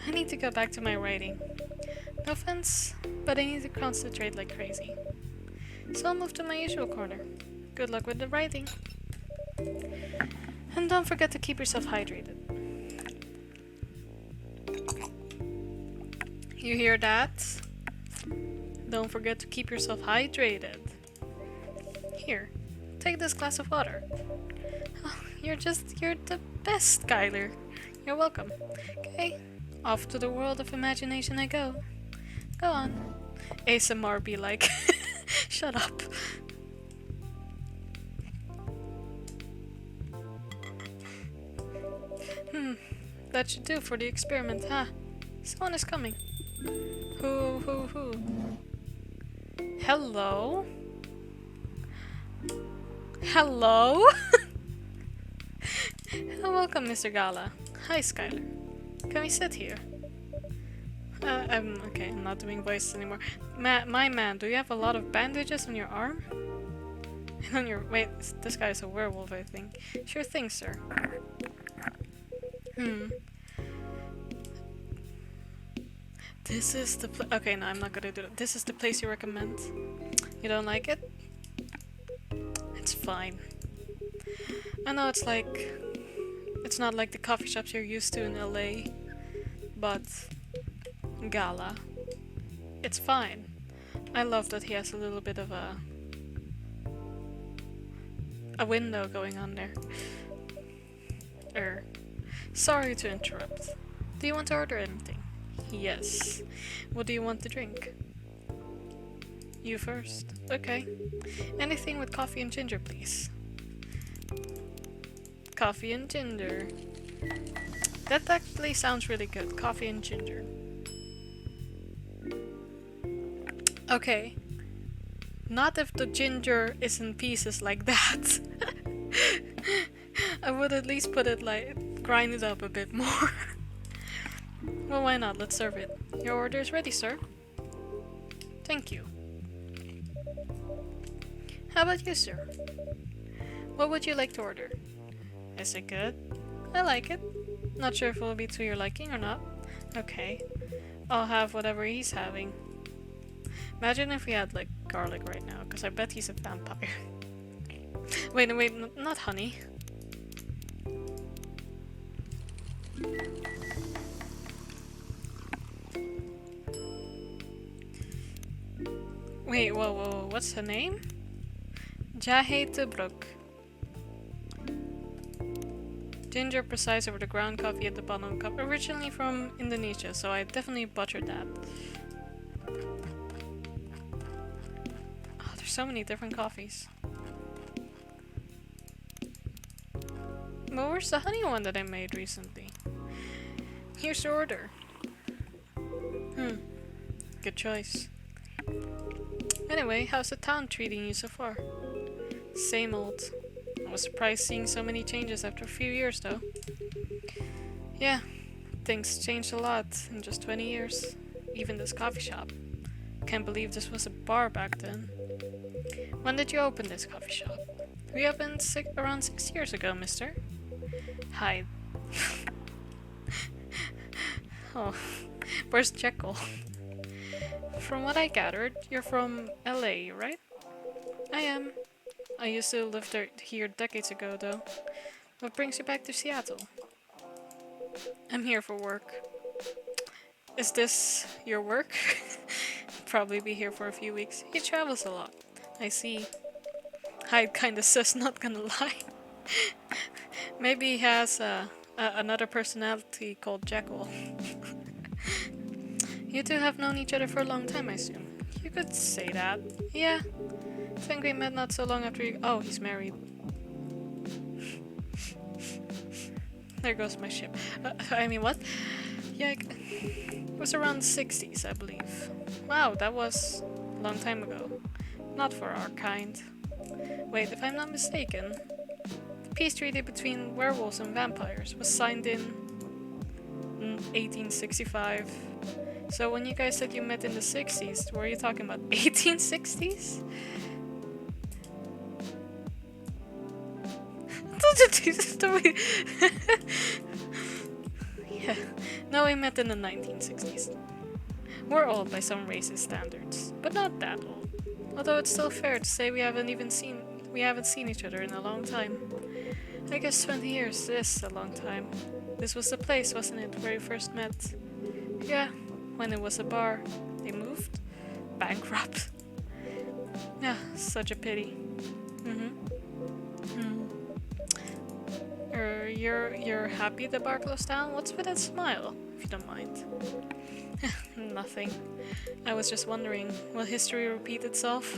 S1: I need to go back to my writing. No offense, but I need to concentrate like crazy. So I'll move to my usual corner. Good luck with the writing. And don't forget to keep yourself hydrated. You hear that? Don't forget to keep yourself hydrated. Here, take this glass of water. Oh, you're the best, Skylar. You're welcome. Okay, off to the world of imagination I go. Go on. ASMR be like, shut up. That should do for the experiment, huh? Someone is coming. Who? Hello? Hello? Welcome, Mr. Gala. Hi, Skylar. Can we sit here? Okay, I'm not doing voices anymore. My man, do you have a lot of bandages on your arm? And on your... Wait, this guy's a werewolf, I think. Sure thing, sir. This is the okay, no, I'm not gonna do it. This is the place you recommend. You don't like it? It's fine. I know it's not like the coffee shops you're used to in LA, but Gala, it's fine. I love that he has a little bit of a window going on there. Sorry to interrupt. Do you want to order anything? Yes. What do you want to drink? You first. Okay. Anything with coffee and ginger, please. Coffee and ginger. That actually sounds really good. Coffee and ginger. Okay. Not if the ginger is in pieces like that. I would at least put it grind it up a bit more. Well, why not? Let's serve it. Your order is ready, sir. Thank you. How about you, sir? What would you like to order? Is it good? I like it. Not sure if it will be to your liking or not. Okay. I'll have whatever he's having. Imagine if we had, garlic right now, because I bet he's a vampire. Wait, not honey. Wait, whoa, what's her name? Jahe Tubruk. Ginger precise over the ground coffee at the bottom cup. Originally from Indonesia, so I definitely butchered that. Oh, there's so many different coffees. But where's the honey one that I made recently? Here's your order. Good choice. Anyway, how's the town treating you so far? Same old. I was surprised seeing so many changes after a few years though. Yeah, things changed a lot in just 20 years. even this coffee shop. Can't believe this was a bar back then. When did you open this coffee shop? We opened around 6 years ago, mister. Hi. Oh, where's Jekyll? From what I gathered, you're from LA, right? I am. I used to live here decades ago, though. What brings you back to Seattle? I'm here for work. Is this your work? Probably be here for a few weeks. He travels a lot. I see. Hyde kinda says not gonna lie. Maybe he has another personality called Jekyll. You two have known each other for a long time, I assume. You could say that. Yeah. I think we met not so long after you— Oh, he's married. There goes my ship. I mean, what? Yeah, it was around the 60s, I believe. Wow, that was a long time ago. Not for our kind. Wait, if I'm not mistaken, the peace treaty between werewolves and vampires was signed in 1865. So when you guys said you met in the 60s, were you talking about 1860s? Yeah, no, we met in the 1960s. We're old by some racist standards, but not that old. Although it's still fair to say we haven't seen each other in a long time. I guess 20 years is a long time. This was the place, wasn't it, where we first met? Yeah, when it was a bar. They moved? Bankrupt. Yeah, such a pity. You're happy the bar closed down? What's with that smile, if you don't mind? Nothing. I was just wondering, will history repeat itself?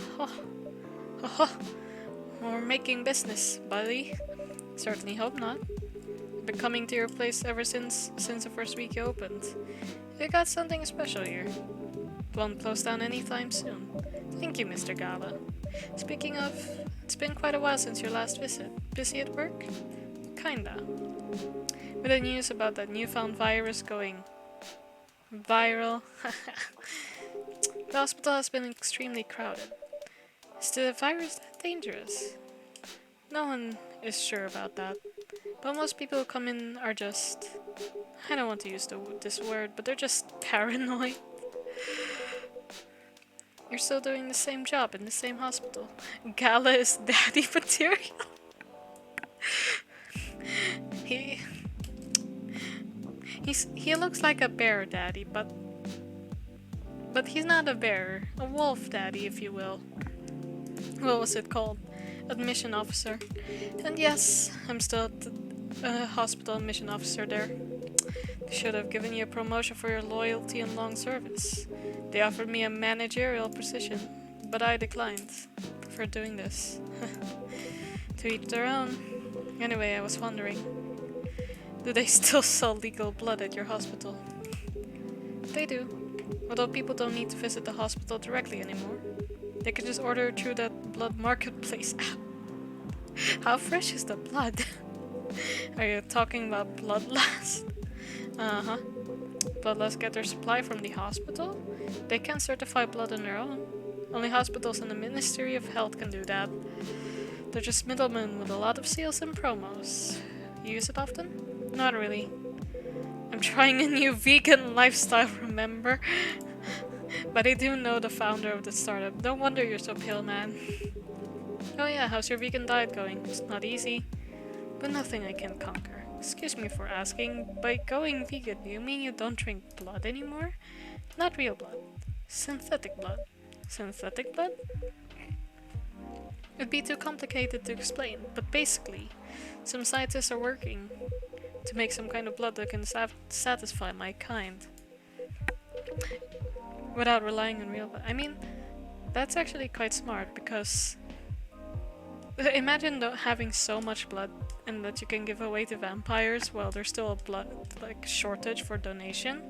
S1: We're making business, buddy. Certainly hope not. Been coming to your place ever since the first week you opened. You got something special here. Won't close down anytime soon. Thank you, Mr. Gala. Speaking of, it's been quite a while since your last visit. Busy at work? Kinda. With the news about that newfound virus going viral, the hospital has been extremely crowded. Is the virus that dangerous? No one is sure about that. But most people who come in are just— I don't want to use this word, but they're just paranoid. You're still doing the same job in the same hospital. Gala is daddy material. He looks like a bear daddy, but he's not a bear. A wolf daddy, if you will. What was it called? Admission officer. And yes, I'm still a hospital admission officer there. They should have given you a promotion for your loyalty and long service. They offered me a managerial position, but I declined. Prefer doing this. To each their own. Anyway, I was wondering, do they still sell legal blood at your hospital? They do. Although people don't need to visit the hospital directly anymore. They can just order through that blood marketplace app. How fresh is the blood? Are you talking about Bloodlust? Uh-huh. Bloodlust get their supply from the hospital? They can't certify blood on their own. Only hospitals and the Ministry of Health can do that. They're just middlemen with a lot of sales and promos. You use it often? Not really. I'm trying a new vegan lifestyle, remember? But I do know the founder of the startup. No wonder you're so pale, man. Oh yeah, how's your vegan diet going? It's not easy, but nothing I can't conquer. Excuse me for asking, by going vegan, do you mean you don't drink blood anymore? Not real blood. Synthetic blood. Synthetic blood? It'd be too complicated to explain, but basically, some scientists are working to make some kind of blood that can satisfy my kind. Without relying on real blood. I mean, that's actually quite smart, because imagine having so much blood and that you can give away to vampires while there's still a blood shortage for donation.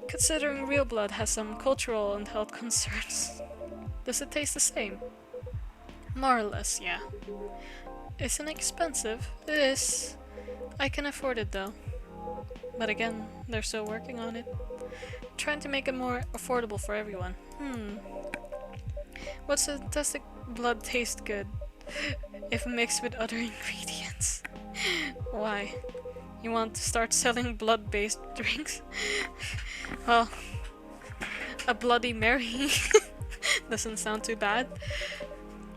S1: Considering real blood has some cultural and health concerns. Does it taste the same? More or less, yeah. Isn't it expensive? It is. I can afford it though. But again, they're still working on it. Trying to make it more affordable for everyone. What's does the blood taste good if mixed with other ingredients? Why? You want to start selling blood-based drinks? Well, a Bloody Mary doesn't sound too bad.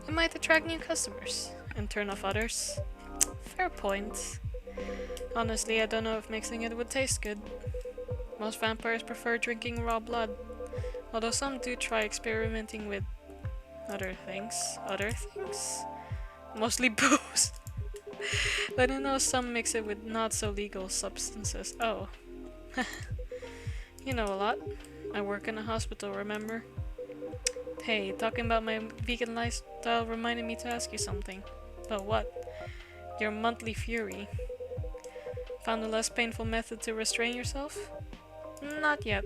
S1: It might attract new customers and turn off others. Fair point. Honestly, I don't know if mixing it would taste good. Most vampires prefer drinking raw blood, although some do try experimenting with other things. Other things? Mostly booze. But I know some mix it with not so legal substances. Oh. You know a lot. I work in a hospital, remember? Hey, talking about my vegan lifestyle reminded me to ask you something. But what? Your monthly fury. Found a less painful method to restrain yourself? Not yet.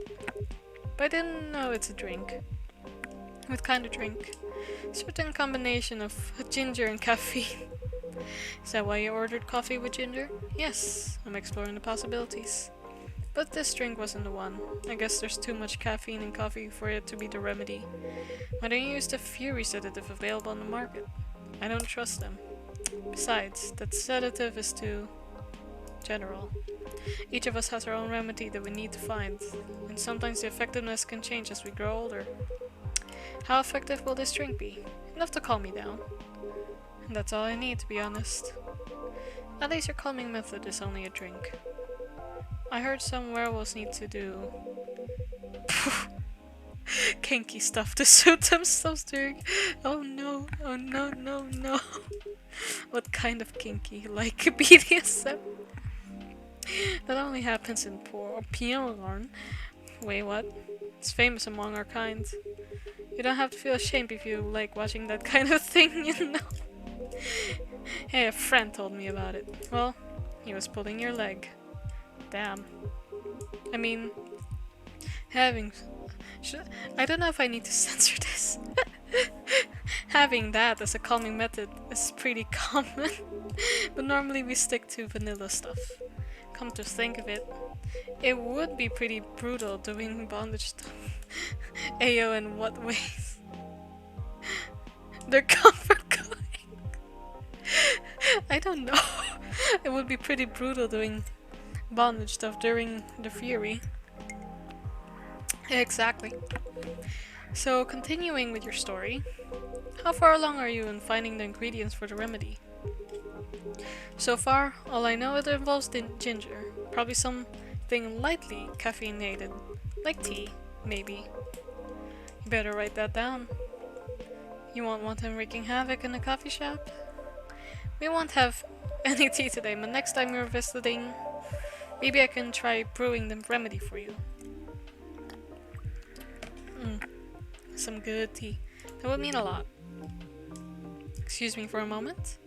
S1: But I didn't know it's a drink. What kind of drink? Certain combination of ginger and caffeine. Is that why you ordered coffee with ginger? Yes, I'm exploring the possibilities. But this drink wasn't the one. I guess there's too much caffeine in coffee for it to be the remedy. Why don't you use the Fury sedative available on the market? I don't trust them. Besides, that sedative is too general. Each of us has our own remedy that we need to find, and sometimes the effectiveness can change as we grow older. How effective will this drink be? Enough to calm me down. And that's all I need, to be honest. At least your calming method is only a drink. I heard some werewolves need to do kinky stuff to suit themselves during. Oh no, oh no, no, no. What kind of kinky? Like BDSM? That only happens in porn. Wait, what? It's famous among our kind. You don't have to feel ashamed if you like watching that kind of thing, you know? Hey, a friend told me about it. Well, he was pulling your leg. Damn. I mean, having... I don't know if I need to censor this. Having that as a calming method is pretty common. But normally we stick to vanilla stuff. Come to think of it, it would be pretty brutal doing bondage stuff. Ayo, in what ways? They're comfort going. I don't know. It would be pretty brutal doing bondage stuff during the Fury. Exactly. So, continuing with your story, how far along are you in finding the ingredients for the remedy? So far, all I know it involves ginger, probably something lightly caffeinated, like tea, maybe. You better write that down. You won't want him wreaking havoc in the coffee shop? We won't have any tea today, but next time you're visiting, maybe I can try brewing the remedy for you. Some good tea. That would mean a lot. Excuse me for a moment.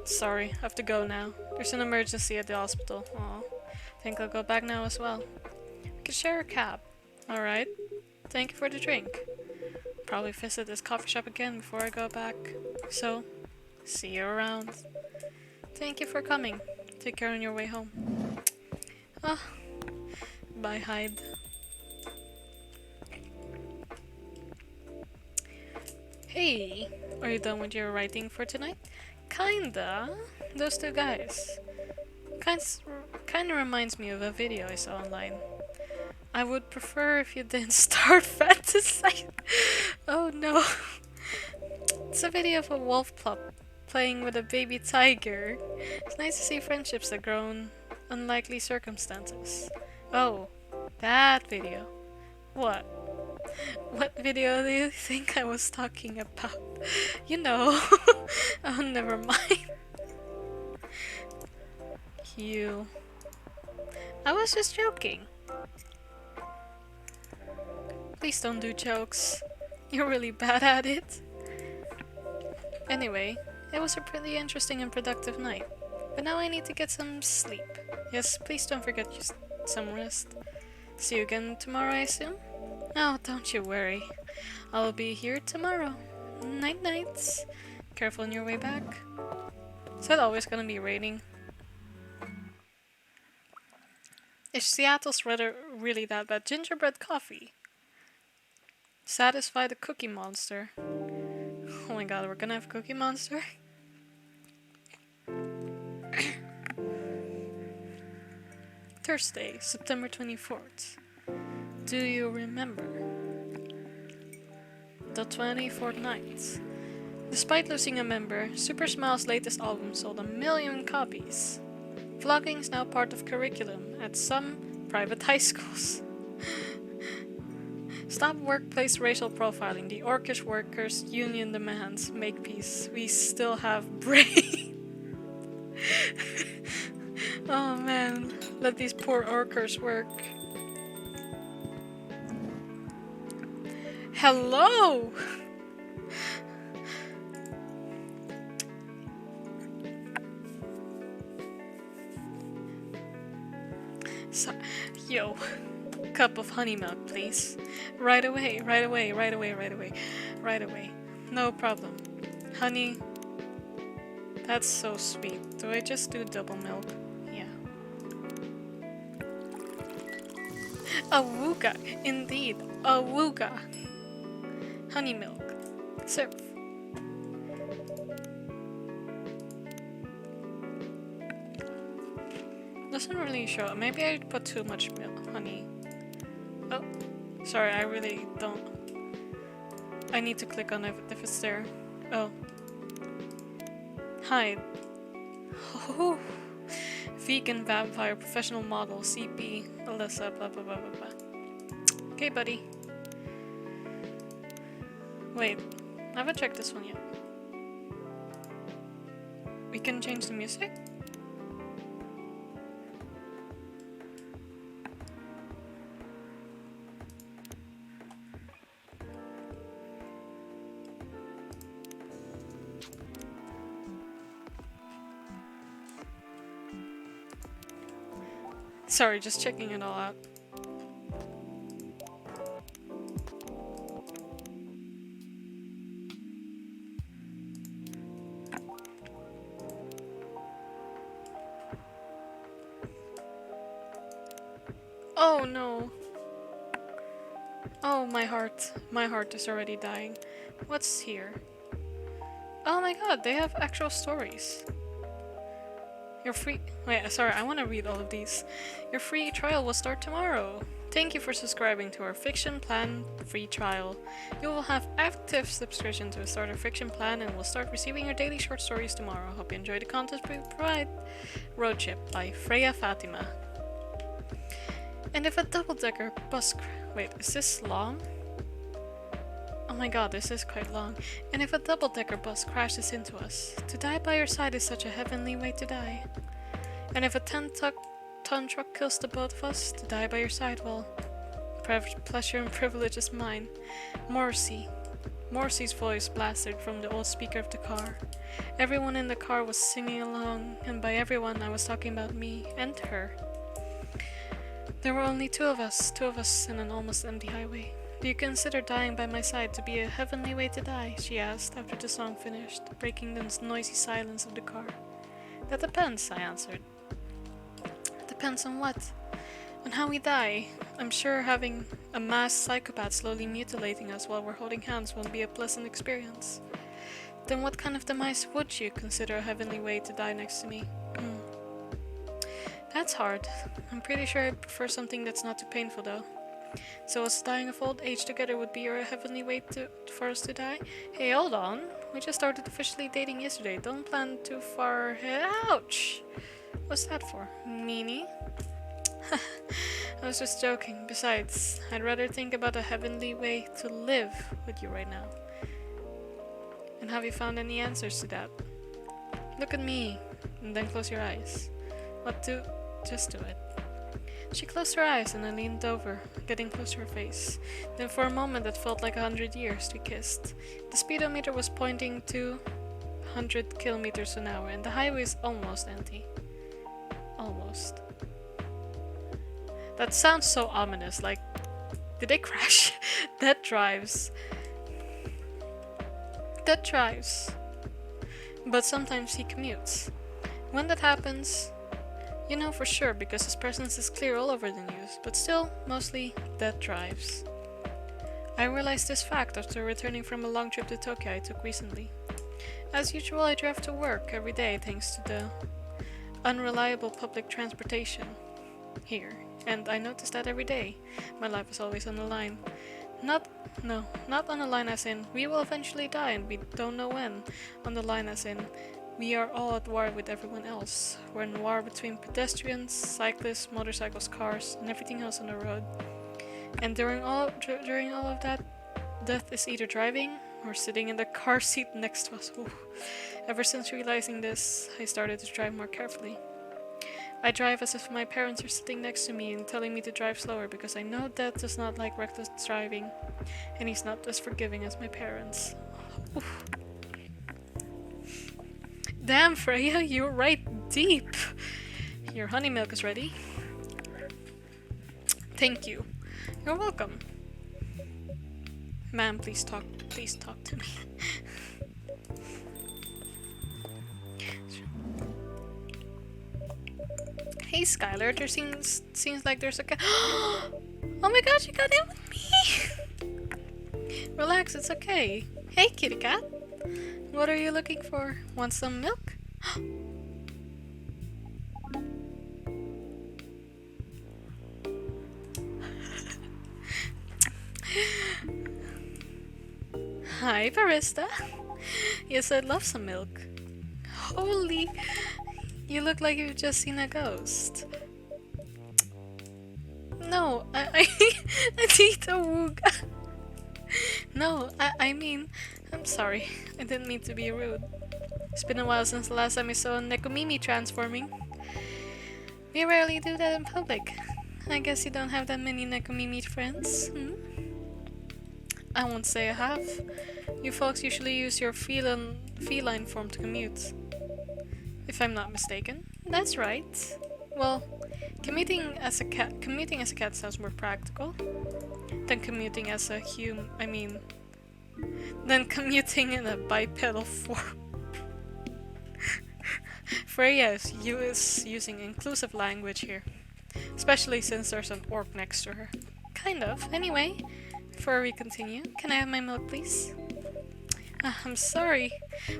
S1: Sorry, I have to go now. There's an emergency at the hospital. Aw. Think I'll go back now as well. We could share a cab. Alright. Thank you for the drink. Probably visit this coffee shop again before I go back. So, see you around. Thank you for coming. Take care on your way home. Ah. Bye, Hyde. Hey, are you done with your writing for tonight? Kinda. Those two guys. Kinda reminds me of a video I saw online. I would prefer if you didn't start fantasizing. Oh no. It's a video of a wolf pup playing with a baby tiger. It's nice to see friendships that grow in unlikely circumstances. Oh, that video. What? What video do you think I was talking about? You know. Oh, never mind. You. I was just joking. Please don't do jokes. You're really bad at it. Anyway, it was a pretty interesting and productive night. But now I need to get some sleep. Yes, please don't forget some rest. See you again tomorrow, I assume? Oh, don't you worry. I'll be here tomorrow. Night nights. Careful on your way back. Is it always gonna be raining? Is Seattle's weather really that bad? Gingerbread coffee. Satisfy the Cookie Monster. Oh my god, we're gonna have Cookie Monster? Thursday, September 24th. Do you remember? The 24th night. Despite losing a member, Super Smile's latest album sold 1 million copies. Vlogging is now part of curriculum at some private high schools. Stop workplace racial profiling. The Orcish Workers Union demands. Make peace. We still have brain. Oh man, let these poor Orcers work. Hello! So, yo, cup of honey milk, please. Right away, right away, right away, right away, right away. No problem. Honey, that's so sweet. Do I just do double milk? Yeah. Awooga, indeed, awooga. Honey milk. Serve. Doesn't really show. Maybe I put too much milk, honey. Oh, sorry, I really don't. I need to click on it if it's there. Oh. Hide. Oh. Vegan vampire professional model CP Alyssa blah blah blah blah blah. Okay, buddy. Wait, I haven't checked this one yet. We can change the music? Sorry, just checking it all out. Oh no. Oh, my heart. My heart is already dying. What's here? Oh my god, they have actual stories. Your free... Wait, sorry, I want to read all of these. Your free trial will start tomorrow. Thank you for subscribing to our Fiction Plan free trial. You will have active subscription to a starter fiction plan and will start receiving your daily short stories tomorrow. Hope you enjoy the content we provide. Road Trip by Freya Fatima. And if a double-decker bus... Wait, is this long? Oh my god, this is quite long. And if a double-decker bus crashes into us, to die by your side is such a heavenly way to die. And if a 10-ton truck kills the both of us, to die by your side, well, pleasure and privilege is mine. Morrissey. Morrissey's voice blasted from the old speaker of the car. Everyone in the car was singing along, and by everyone I was talking about me and her. There were only two of us in an almost empty highway. Do you consider dying by my side to be a heavenly way to die? She asked after the song finished, breaking the noisy silence of the car. That depends, I answered. Depends on what? On how we die. I'm sure having a masked psychopath slowly mutilating us while we're holding hands won't be a pleasant experience. Then what kind of demise would you consider a heavenly way to die next to me? That's hard. I'm pretty sure I prefer something that's not too painful though. So us dying of old age together would be your heavenly way for us to die? Hey, hold on. We just started officially dating yesterday. Don't plan too far ahead. Ouch! What's that for? Meanie? I was just joking. Besides, I'd rather think about a heavenly way to live with you right now. And have you found any answers to that? Look at me, and then close your eyes. What to? Just do it. She closed her eyes and I leaned over, getting close to her face. Then for a moment that felt like 100 years, we kissed. The speedometer was pointing to 100 kilometers an hour and the highway is almost empty. Almost. That sounds so ominous, like... Did they crash? That drives. That drives. But sometimes he commutes. When that happens... You know for sure because his presence is clear all over the news, but still, mostly dead drives. I realized this fact after returning from a long trip to Tokyo I took recently. As usual, I drive to work every day thanks to the unreliable public transportation here, and I notice that every day. My life is always on the line. Not, no, not on the line as in, we will eventually die and we don't know when. On the line as in, we are all at war with everyone else. We're in war between pedestrians, cyclists, motorcycles, cars, and everything else on the road. And during all of that, death is either driving or sitting in the car seat next to us. Ooh. Ever since realizing this, I started to drive more carefully. I drive as if my parents are sitting next to me and telling me to drive slower because I know Dad does not like reckless driving, and he's not as forgiving as my parents. Oof. Damn, Freya, you're right deep. Your honey milk is ready. Thank you. You're welcome. Ma'am, please talk to me. Hey Skylar, there seems like there's a cat. Oh my gosh, you got in with me! Relax, it's okay. Hey kitty cat! What are you looking for? Want some milk? Hi barista! Yes, I'd love some milk. Holy... You look like you've just seen a ghost. No, I Adita Wuga. No, I mean, I'm sorry. I didn't mean to be rude. It's been a while since the last time I saw a Nekomimi transforming. We rarely do that in public. I guess you don't have that many Nekomimi friends, hmm? I won't say I have. You folks usually use your feline form to commute. If I'm not mistaken. That's right. Well, commuting as a cat sounds more practical than commuting as a than commuting in a bipedal form. Freya is using inclusive language here, especially since there's an orc next to her. Kind of. Anyway, before we continue, can I have my milk, please? I'm sorry.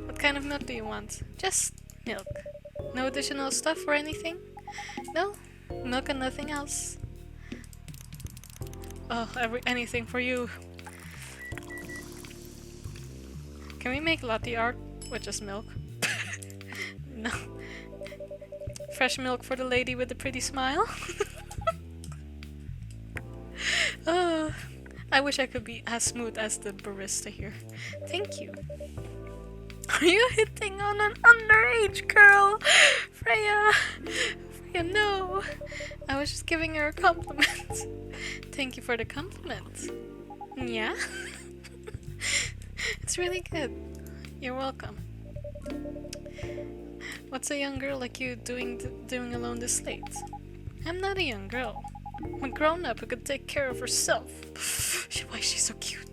S1: What kind of milk do you want? Just milk. No additional stuff or anything? No? Milk and nothing else? Oh, anything for you. Can we make latte art with just milk? No. Fresh milk for the lady with the pretty smile? Oh, I wish I could be as smooth as the barista here. Thank you. Are you hitting on an underage girl? Freya! Freya, no! I was just giving her a compliment. Thank you for the compliment. Yeah? It's really good. You're welcome. What's a young girl like you doing alone this late? I'm not a young girl. I'm a grown-up who could take care of herself. Why is she so cute?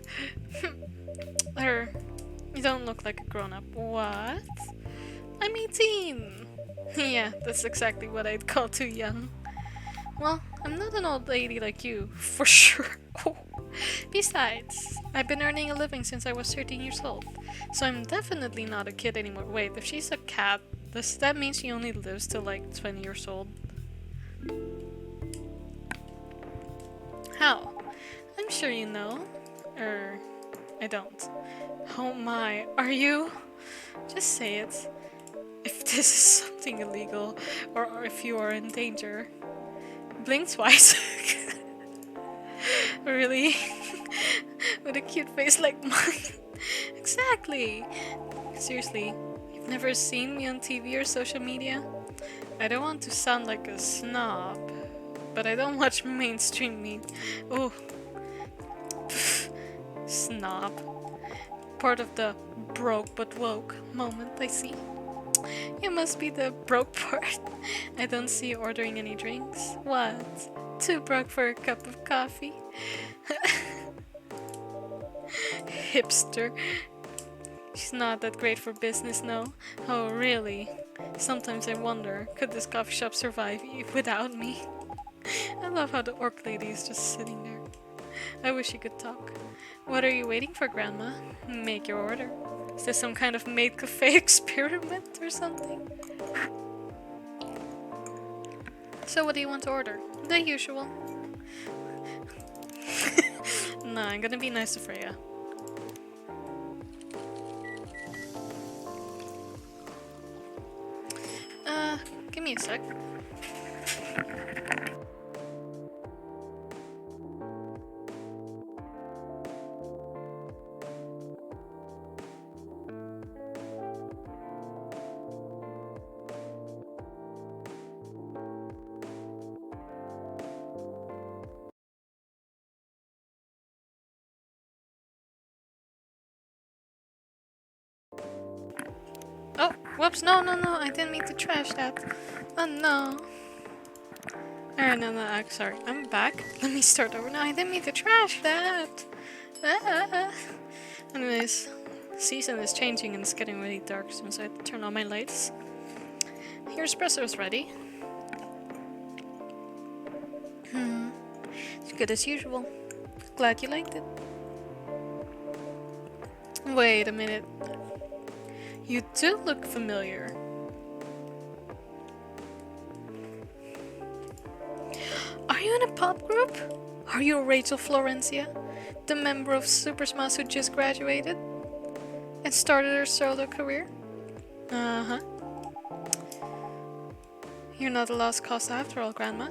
S1: You don't look like a grown-up. What? I'm 18! Yeah, that's exactly what I'd call too young. Well, I'm not an old lady like you, for sure. Besides, I've been earning a living since I was 13 years old, so I'm definitely not a kid anymore. Wait, if she's a cat, does that mean she only lives till like 20 years old? How? I'm sure you know. I don't. Oh my, are you? Just say it. If this is something illegal, or if you are in danger. Blink twice. Really? With a cute face like mine? Exactly. Seriously, you've never seen me on TV or social media? I don't want to sound like a snob, but I don't watch mainstream media. Oh. Snob. Part of the broke but woke moment, I see. You must be the broke part. I don't see you ordering any drinks. What? Too broke for a cup of coffee? Hipster. She's not that great for business, no? Oh, really? Sometimes I wonder, could this coffee shop survive without me? I love how the orc lady is just sitting there. I wish she could talk. What are you waiting for, Grandma? Make your order. Is this some kind of maid cafe experiment or something? So what do you want to order? The usual. Nah, I'm gonna be nice to Freya. Give me a sec. Oh, whoops, no, I didn't mean to trash that. Oh no. Alright, no, sorry, I'm back. Let me start over. No, I didn't mean to trash that. Anyways, season is changing and it's getting really dark, so I have to turn on my lights. Your espresso's ready. It's good as usual. Glad you liked it. Wait a minute. You do look familiar. Are you in a pop group? Are you Rachel Florencia, the member of Super Smash who just graduated and started her solo career? Uh-huh. You're not a lost cause after all, Grandma.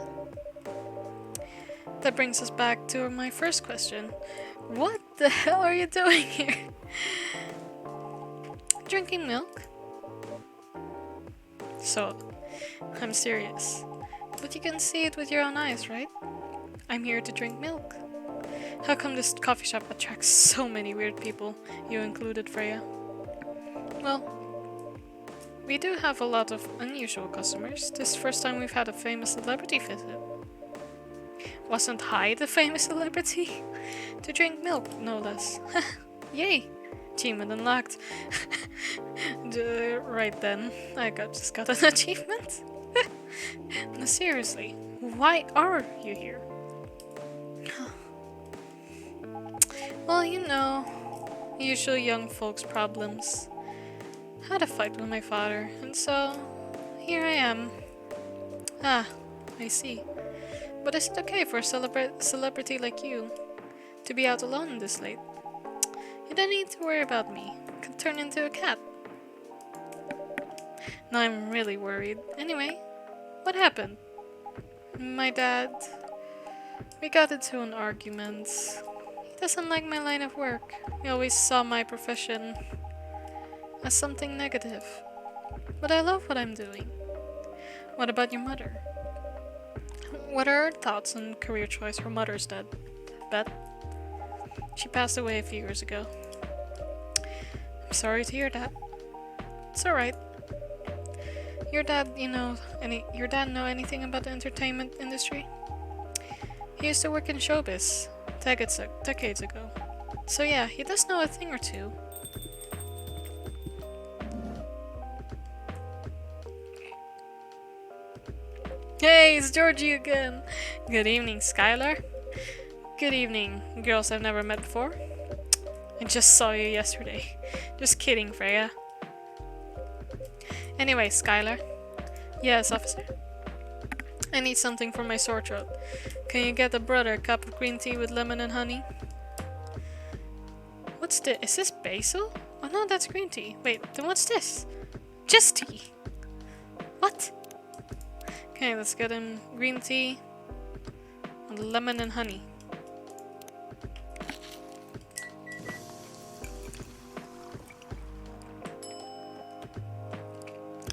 S1: That brings us back to my first question. What the hell are you doing here? Drinking milk? So, I'm serious. But you can see it with your own eyes, right? I'm here to drink milk. How come this coffee shop attracts so many weird people, you included, Freya? Well, we do have a lot of unusual customers. This is the first time we've had a famous celebrity visit. Wasn't I the famous celebrity? To drink milk, no less. Yay! Achievement unlocked. Right then, I just got an achievement. No, seriously, why are you here? Well, you know, usual young folks' problems. Had a fight with my father, and so here I am. Ah, I see. But is it okay for a celebrity like you to be out alone this late? You don't need to worry about me. I can turn into a cat. Now I'm really worried. Anyway, what happened? My dad... We got into an argument. He doesn't like my line of work. He always saw my profession as something negative. But I love what I'm doing. What about your mother? What are her thoughts on career choice? Her mother's dead. Beth? She passed away a few years ago. I'm sorry to hear that. It's alright. Your dad know anything about the entertainment industry? He used to work in showbiz decades ago. So yeah, he does know a thing or two. Hey, it's Georgie again! Good evening, Skylar. Good evening, girls I've never met before. I just saw you yesterday. Just kidding, Freya. Anyway, Skylar. Yes, officer? I need something for my sore throat. Can you get the brother a cup of green tea with lemon and honey? What's this? Is this basil? Oh no, that's green tea. Wait, then what's this? Just tea. What? Okay, let's get him green tea with lemon and honey.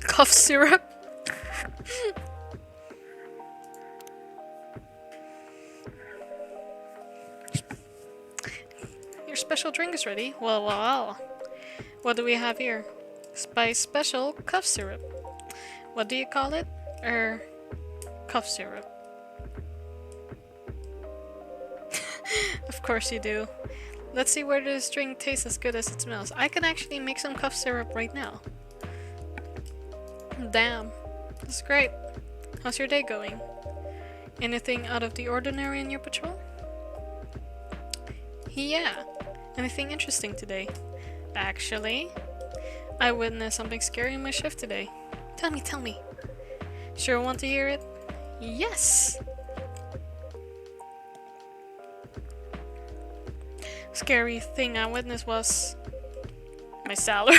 S1: Cough syrup? Your special drink is ready. Well. What do we have here? Spice special cough syrup. What do you call it? Cough syrup. Of course you do. Let's see whether this drink tastes as good as it smells. I can actually make some cough syrup right now. Damn. That's great. How's your day going? Anything out of the ordinary in your patrol? Yeah. Anything interesting today? Actually, I witnessed something scary in my shift today. Tell me. Sure want to hear it? Yes! Scary thing I witnessed was my salary.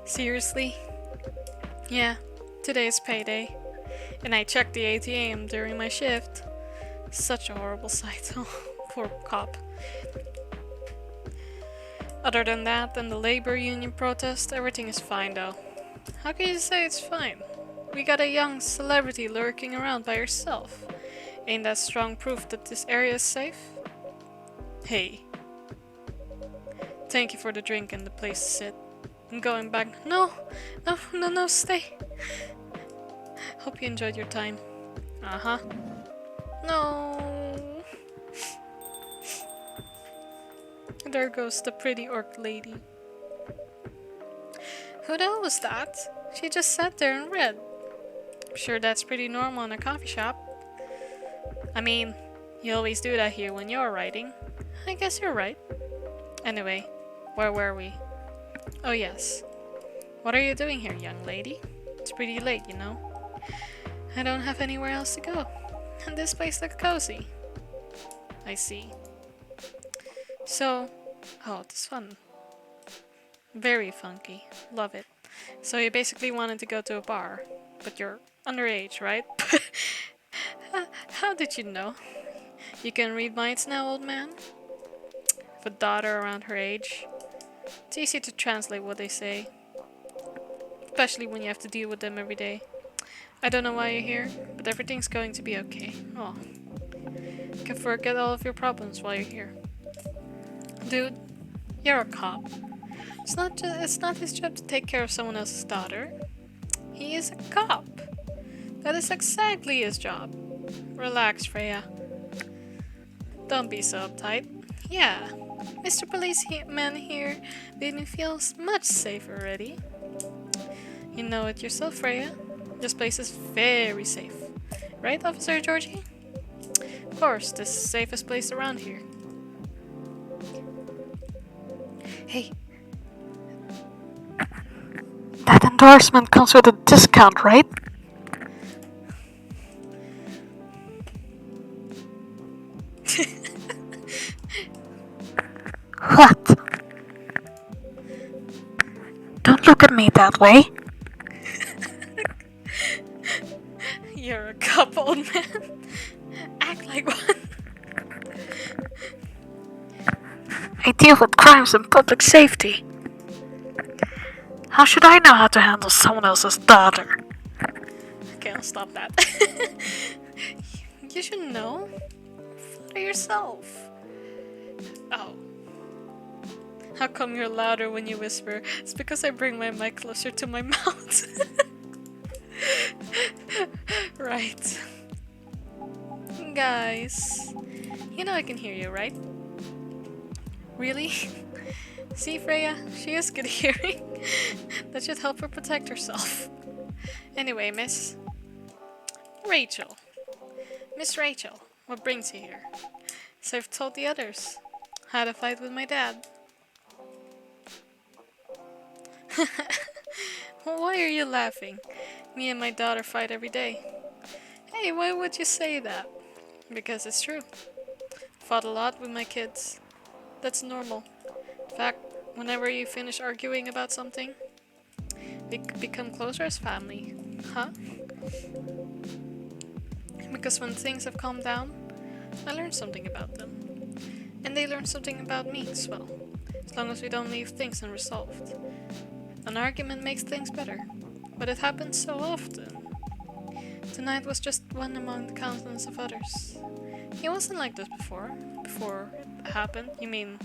S1: Seriously? Yeah, today is payday. And I checked the ATM during my shift. Such a horrible sight. Oh, poor cop. Other than that and the labor union protest, everything is fine though. How can you say it's fine? We got a young celebrity lurking around by herself. Ain't that strong proof that this area is safe? Hey. Thank you for the drink and the place to sit. I'm going back. No, stay. Hope you enjoyed your time. Uh-huh. No. There goes the pretty orc lady. Who the hell was that? She just sat there and read. I'm sure that's pretty normal in a coffee shop. I mean, you always do that here when you're writing. I guess you're right. Anyway, where were we? Oh yes. What are you doing here, young lady? It's pretty late, you know. I don't have anywhere else to go. And this place looks cozy. I see. So, oh, it's fun. Very funky. Love it. So you basically wanted to go to a bar, but you're underage, right? How did you know? You can read minds now, old man? Have a daughter around her age. It's easy to translate what they say. Especially when you have to deal with them every day. I don't know why you're here, but everything's going to be okay. Oh. You can forget all of your problems while you're here. Dude, you're a cop. It's not his job to take care of someone else's daughter. He is a cop. That is exactly his job. Relax, Freya. Don't be so uptight. Yeah, Mr. Policeman here made me feel much safer already. You know it yourself, Freya. This place is very safe. Right, Officer Georgie? Of course, this is the safest place around here. Hey. That endorsement comes with a discount, right? What? Don't look at me that way. You're a cop, old man. Act like one. I deal with crimes and public safety. How should I know how to handle someone else's daughter? Okay, I'll stop that. You should know. Flatter yourself. Oh. How come you're louder when you whisper? It's because I bring my mic closer to my mouth. Right. Guys, you know I can hear you, right? Really? See, Freya, she has good hearing. That should help her protect herself. Anyway, Miss Rachel. Miss Rachel, what brings you here? So I've told the others. Had a fight with my dad. Why are you laughing? Me and my daughter fight every day. Hey, why would you say that? Because it's true. Fought a lot with my kids. That's normal. In fact, whenever you finish arguing about something, we become closer as family. Huh? Because when things have calmed down, I learn something about them. And they learn something about me as well. As long as we don't leave things unresolved. An argument makes things better, but it happens so often. Tonight was just one among the countless of others. He wasn't like this before. Before it happened? You mean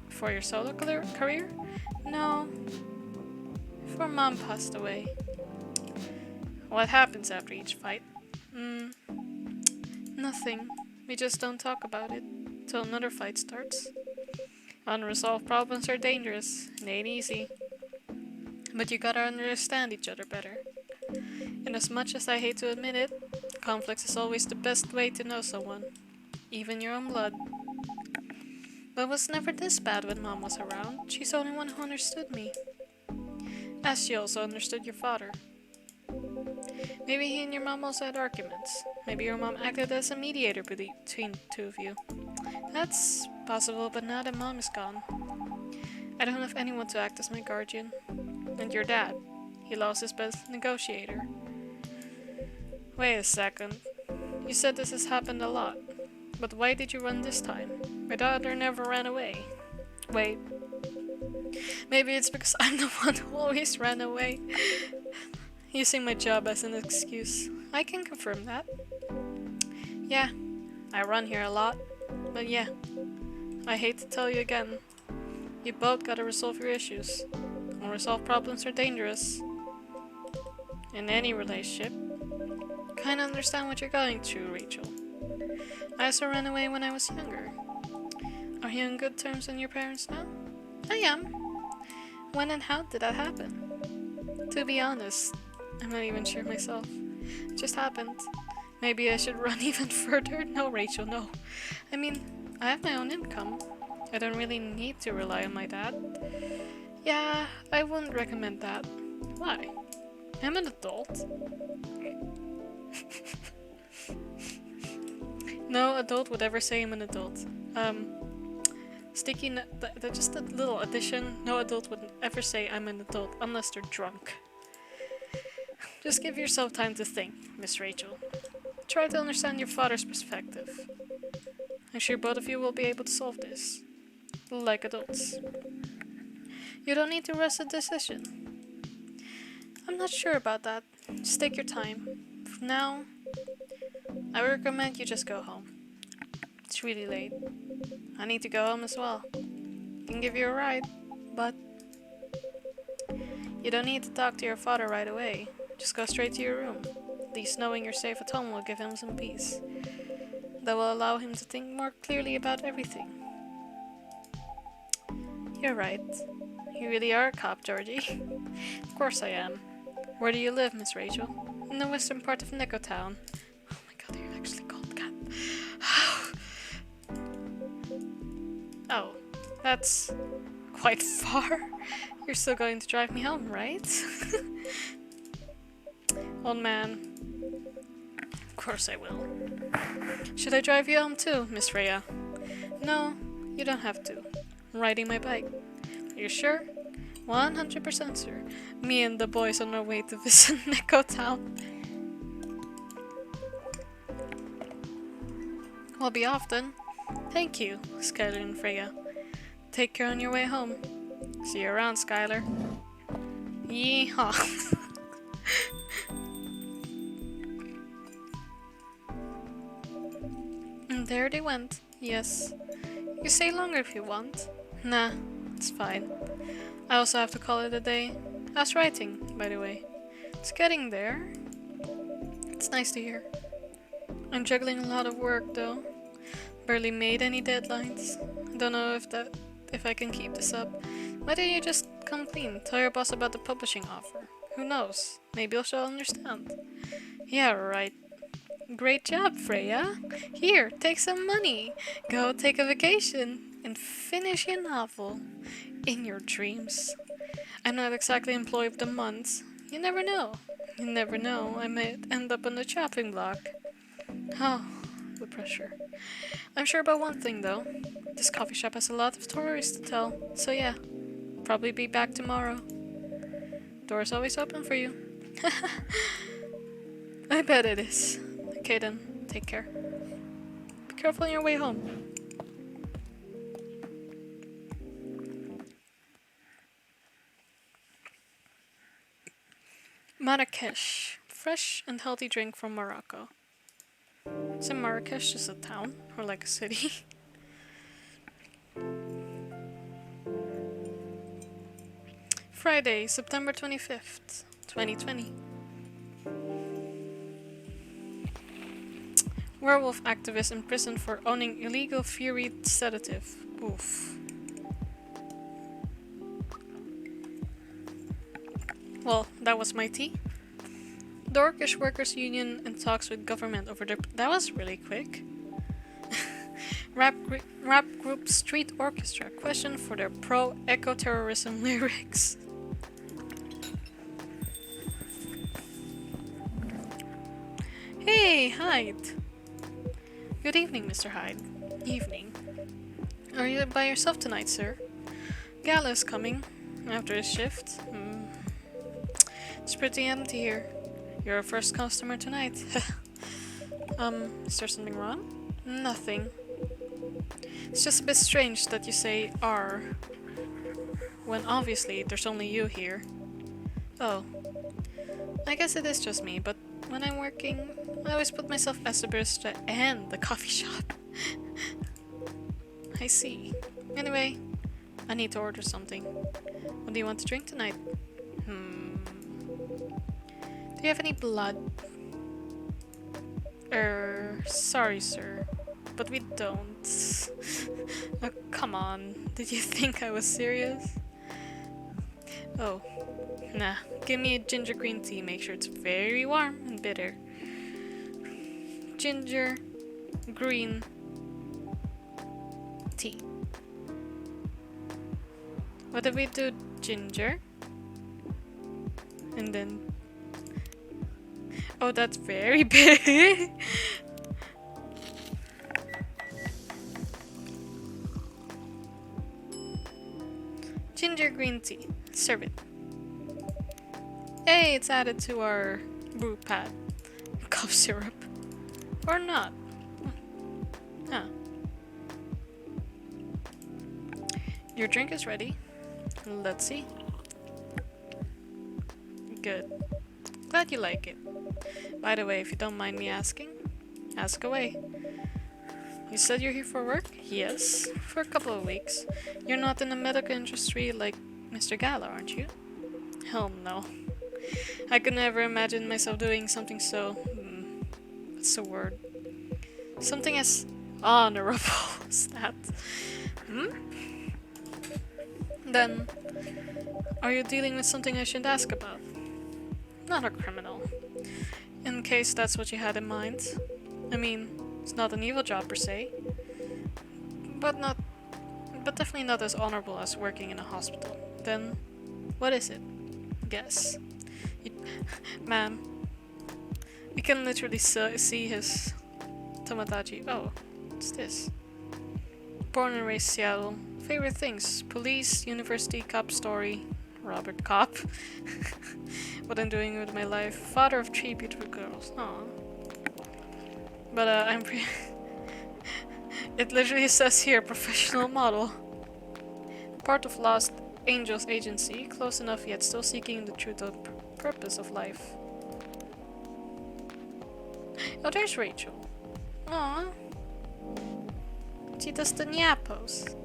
S1: before your solo career? No. Before Mom passed away. What happens after each fight? Nothing. We just don't talk about it till another fight starts. Unresolved problems are dangerous. It ain't easy. But you gotta understand each other better. And as much as I hate to admit it, conflict is always the best way to know someone, even your own blood. But it was never this bad when Mom was around. She's the only one who understood me. As she also understood your father. Maybe he and your mom also had arguments. Maybe your mom acted as a mediator between the two of you. That's possible, but now that Mom is gone, I don't have anyone to act as my guardian. And your dad, he lost his best negotiator. Wait a second. You said this has happened a lot. But why did you run this time? My daughter never ran away. Wait. Maybe it's because I'm the one who always ran away. Using my job as an excuse. I can confirm that. Yeah, I run here a lot. But yeah, I hate to tell you again. You both gotta resolve your issues. Unresolved problems are dangerous. In any relationship. Kinda understand what you're going through, Rachel. I also ran away when I was younger. Are you on good terms with your parents now? I am. When and how did that happen? To be honest, I'm not even sure myself. It just happened. Maybe I should run even further? No, Rachel, no. I mean, I have my own income. I don't really need to rely on my dad. Yeah, I wouldn't recommend that. Why? I'm an adult. No adult would ever say I'm an adult. Just a little addition. No adult would ever say I'm an adult unless they're drunk. Just give yourself time to think, Miss Rachel. Try to understand your father's perspective. I'm sure both of you will be able to solve this. Like adults. You don't need to rush a decision. I'm not sure about that. Just take your time. For now, I recommend you just go home. It's really late. I need to go home as well. I can give you a ride, but you don't need to talk to your father right away. Just go straight to your room. At least knowing you're safe at home will give him some peace. That will allow him to think more clearly about everything. You're right. You really are a cop, Georgie. Of course I am. Where do you live, Miss Rachel? In the western part of Neko Town. Oh my god, you're actually called cat. Oh, that's quite far. You're still going to drive me home, right? Old man. Of course I will. Should I drive you home too, Miss Freya? No, you don't have to. I'm riding my bike. Are you sure? 100% sure. Me and the boys on our way to visit Neko Town. We'll be off then. Thank you, Skylar and Freya. Take care on your way home. See you around, Skylar. Yeehaw. And there they went. Yes. You stay longer if you want. Nah, it's fine. I also have to call it a day. How's writing, by the way? It's getting there. It's nice to hear. I'm juggling a lot of work though. Barely made any deadlines. Don't know if I can keep this up. Why don't you just come clean? Tell your boss about the publishing offer. Who knows? Maybe she'll understand. Yeah, right. Great job, Freya. Here, take some money. Go take a vacation and finish your novel. In your dreams. I'm not exactly employee of the month. You never know. You never know. I might end up on the chopping block. Oh, the pressure. I'm sure about one thing though. This coffee shop has a lot of stories to tell. So yeah, probably be back tomorrow. Door's always open for you. I bet it is. Okay then, take care. Be careful on your way home. Marrakesh. Fresh and healthy drink from Morocco. Isn't Marrakesh just a town? Or like a city? Friday, September 25th, 2020. Werewolf activist imprisoned for owning illegal Fury sedative. Oof. Well, that was my tea. The Orcish Workers Union in talks with government over their... That was really quick. Rap group Street Orchestra questioned for their pro-eco-terrorism lyrics. Hey, Hyde. Good evening, Mr. Hyde. Evening. Are you by yourself tonight, sir? Gala is coming after his shift. It's pretty empty here. You're our first customer tonight. Is there something wrong? Nothing. It's just a bit strange that you say "are" when obviously there's only you here. Oh. I guess it is just me, but when I'm working, I always put myself as the barista and the coffee shop. I see. Anyway, I need to order something. What do you want to drink tonight? Do you have any blood? Sorry, sir, but we don't. Oh, come on. Did you think I was serious? Oh, nah. Give me a ginger green tea. Make sure it's very warm and bitter. Ginger green tea. What if we do ginger? And then... Oh, that's very big. Ginger green tea. Serve it. Hey, it's added to our brew pad. Cough syrup. Or not. Huh. Your drink is ready. Let's see. Good. Glad you like it. By the way, if you don't mind me asking, ask away. You said you're here for work? Yes, for a couple of weeks. You're not in the medical industry like Mr. Gala, aren't you? Hell no. I could never imagine myself doing something so... what's the word? Something as honorable as that. Then, are you dealing with something I should ask about? Not a criminal. In case that's what you had in mind. I mean, it's not an evil job per se. But definitely not as honorable as working in a hospital. Then, what is it? Guess. Ma'am, you can literally see his Tomodachi. Oh, what's this? Born and raised Seattle. Favorite things: police, university, cop story, Robert Cop. What I'm doing with my life. Father of 3 beautiful girls. Aww. But I'm it literally says here, professional model. Part of Lost Angels Agency, close enough yet still seeking the truth of purpose of life. Oh, there's Rachel. Aww. She does the nyapos.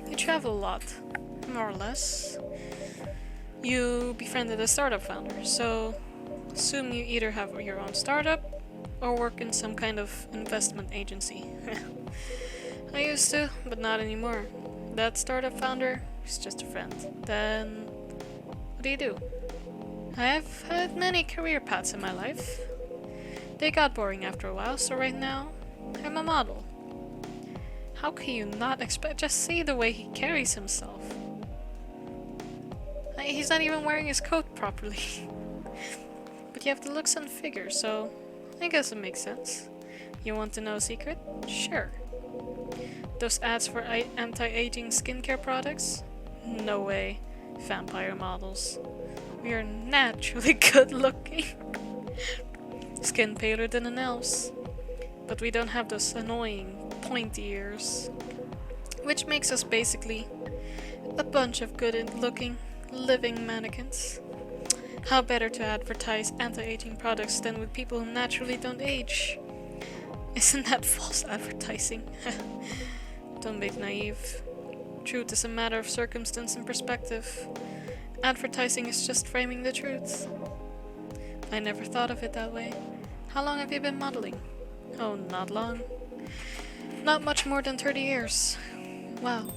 S1: You travel a lot, more or less. You befriended a startup founder, so assume you either have your own startup or work in some kind of investment agency. I used to, but not anymore. That startup founder is just a friend. Then, what do you do? I've had many career paths in my life. They got boring after a while, so right now, I'm a model. How can you not expect? Just see the way he carries himself. He's not even wearing his coat properly. But you have the looks and figure, so I guess it makes sense. You want to know a secret? Sure. Those ads for anti-aging skincare products? No way. Vampire models. We are naturally good looking. Skin paler than an elf's. But we don't have those annoying pointy ears. Which makes us basically a bunch of good looking living mannequins. How better to advertise anti-aging products than with people who naturally don't age? Isn't that false advertising? Don't be naive. Truth is a matter of circumstance and perspective. Advertising is just framing the truth. I never thought of it that way. How long have you been modeling? Oh, not long. Not much more than 30 years. Wow.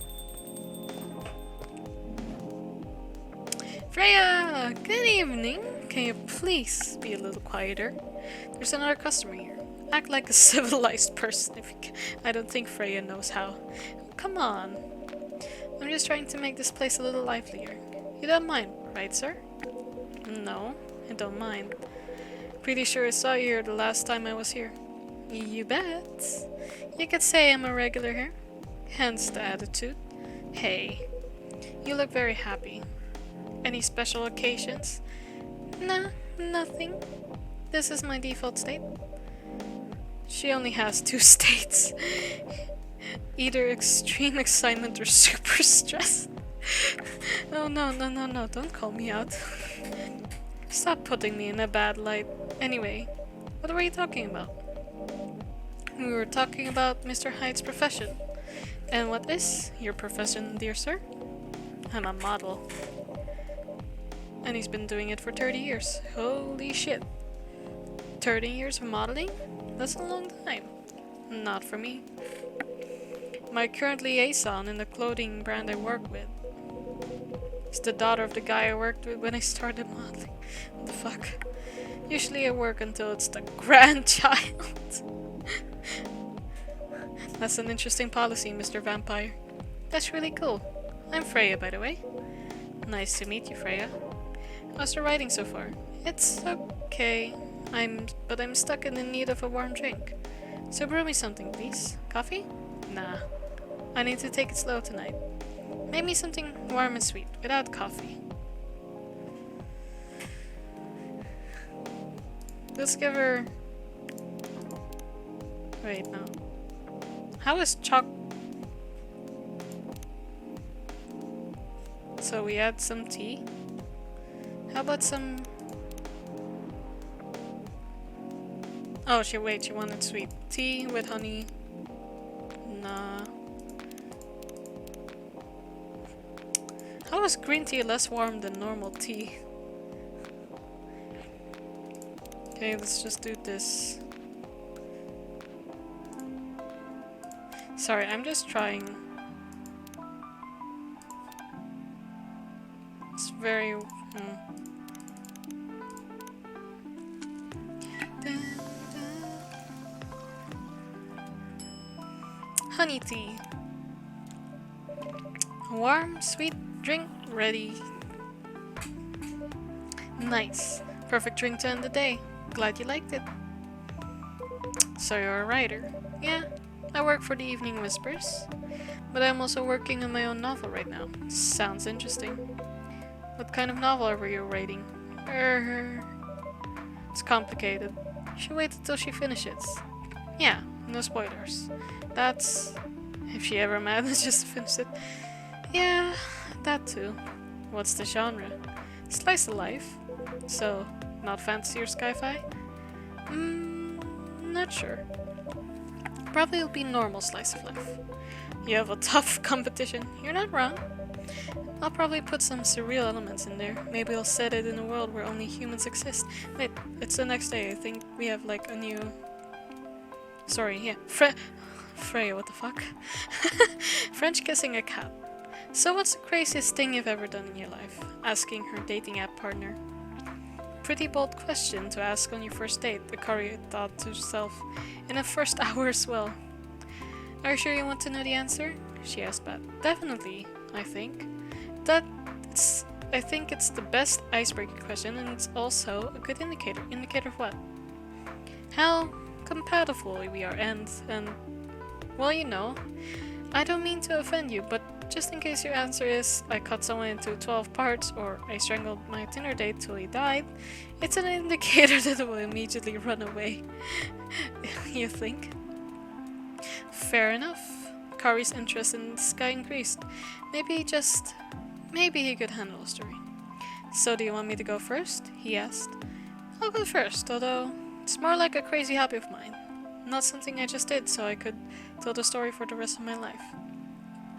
S1: Freya! Good evening! Can you please be a little quieter? There's another customer here. Act like a civilized person if you can. I don't think Freya knows how. Come on. I'm just trying to make this place a little livelier. You don't mind, right, sir? No, I don't mind. Pretty sure I saw you here the last time I was here. You bet. You could say I'm a regular here. Hence the attitude. Hey, you look very happy. Any special occasions? Nah, nothing. This is my default state. She only has 2 states. Either extreme excitement or super stress. Oh no, don't call me out. Stop putting me in a bad light. Anyway, what were you talking about? We were talking about Mr. Hyde's profession. And what is your profession, dear sir? I'm a model. And he's been doing it for 30 years. Holy shit. 30 years of modeling? That's a long time. Not for me. My current liaison in the clothing brand I work with is the daughter of the guy I worked with when I started modeling. What the fuck? Usually I work until it's the grandchild. That's an interesting policy, Mr. Vampire. That's really cool. I'm Freya, by the way. Nice to meet you, Freya. How's the writing so far? It's okay. But I'm stuck in the need of a warm drink. So brew me something, please. Coffee? Nah. I need to take it slow tonight. Make me something warm and sweet, without coffee. Let's give her... Wait, no. How is So we add some tea. How about some... Oh, she wanted sweet. Tea with honey. Nah. How is green tea less warm than normal tea? Okay, let's just do this. Sorry, I'm just trying. It's very... Honey tea. Warm, sweet drink ready. Nice. Perfect drink to end the day. Glad you liked it. So you're a writer. Yeah, I work for the Evening Whispers. But I'm also working on my own novel right now. Sounds interesting. What kind of novel are you writing? It's complicated. Should wait until she finishes. Yeah, no spoilers. That's... if she ever manages to finish it. Yeah, that too. What's the genre? Slice of life. So, not fantasy or sci-fi? Not sure. Probably will be normal slice of life. You have a tough competition. You're not wrong. I'll probably put some surreal elements in there. Maybe I'll set it in a world where only humans exist. Wait, it's the next day. I think we have like a new... Sorry, yeah. Freya, what the fuck? French kissing a cat. So what's the craziest thing you've ever done in your life? Asking her dating app partner. Pretty bold question to ask on your first date, Akari thought to herself, in the first hour as well. Are you sure you want to know the answer? She asked back. Definitely, I think. I think it's the best icebreaker question, and it's also a good indicator. Indicator of what? How compatible we are, and well, you know, I don't mean to offend you, but just in case your answer is I cut someone into 12 parts or I strangled my Tinder date till he died, it's an indicator that it will immediately run away. You think? Fair enough. Kari's interest in this guy increased. Maybe he could handle a story. So do you want me to go first? He asked. I'll go first, although it's more like a crazy hobby of mine. Not something I just did so I could tell the story for the rest of my life.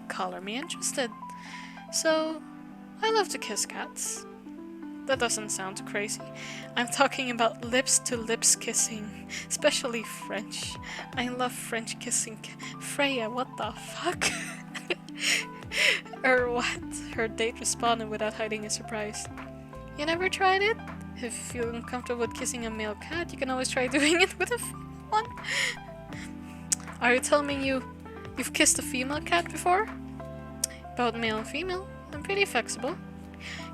S1: Color me interested. So, I love to kiss cats. That doesn't sound crazy. I'm talking about lips-to-lips kissing, especially French. I love French kissing. Freya, what the fuck? Or what? Her date responded without hiding his surprise. You never tried it? If you feel uncomfortable with kissing a male cat, you can always try doing it with a female one. Are you telling me you've kissed a female cat before? Both male and female. I'm pretty flexible.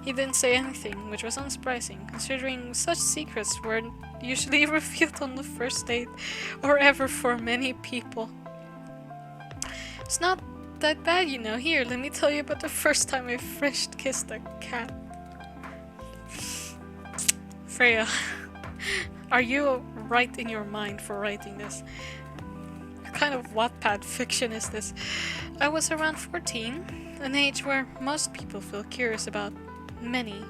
S1: He didn't say anything, which was unsurprising, considering such secrets weren't usually revealed on the first date, or ever for many people. It's not that bad, you know. Here, let me tell you about the first time I French kissed a cat. Freya, are you right in your mind for writing this? What kind of Wattpad fiction is this? I was around 14, an age where most people feel curious about many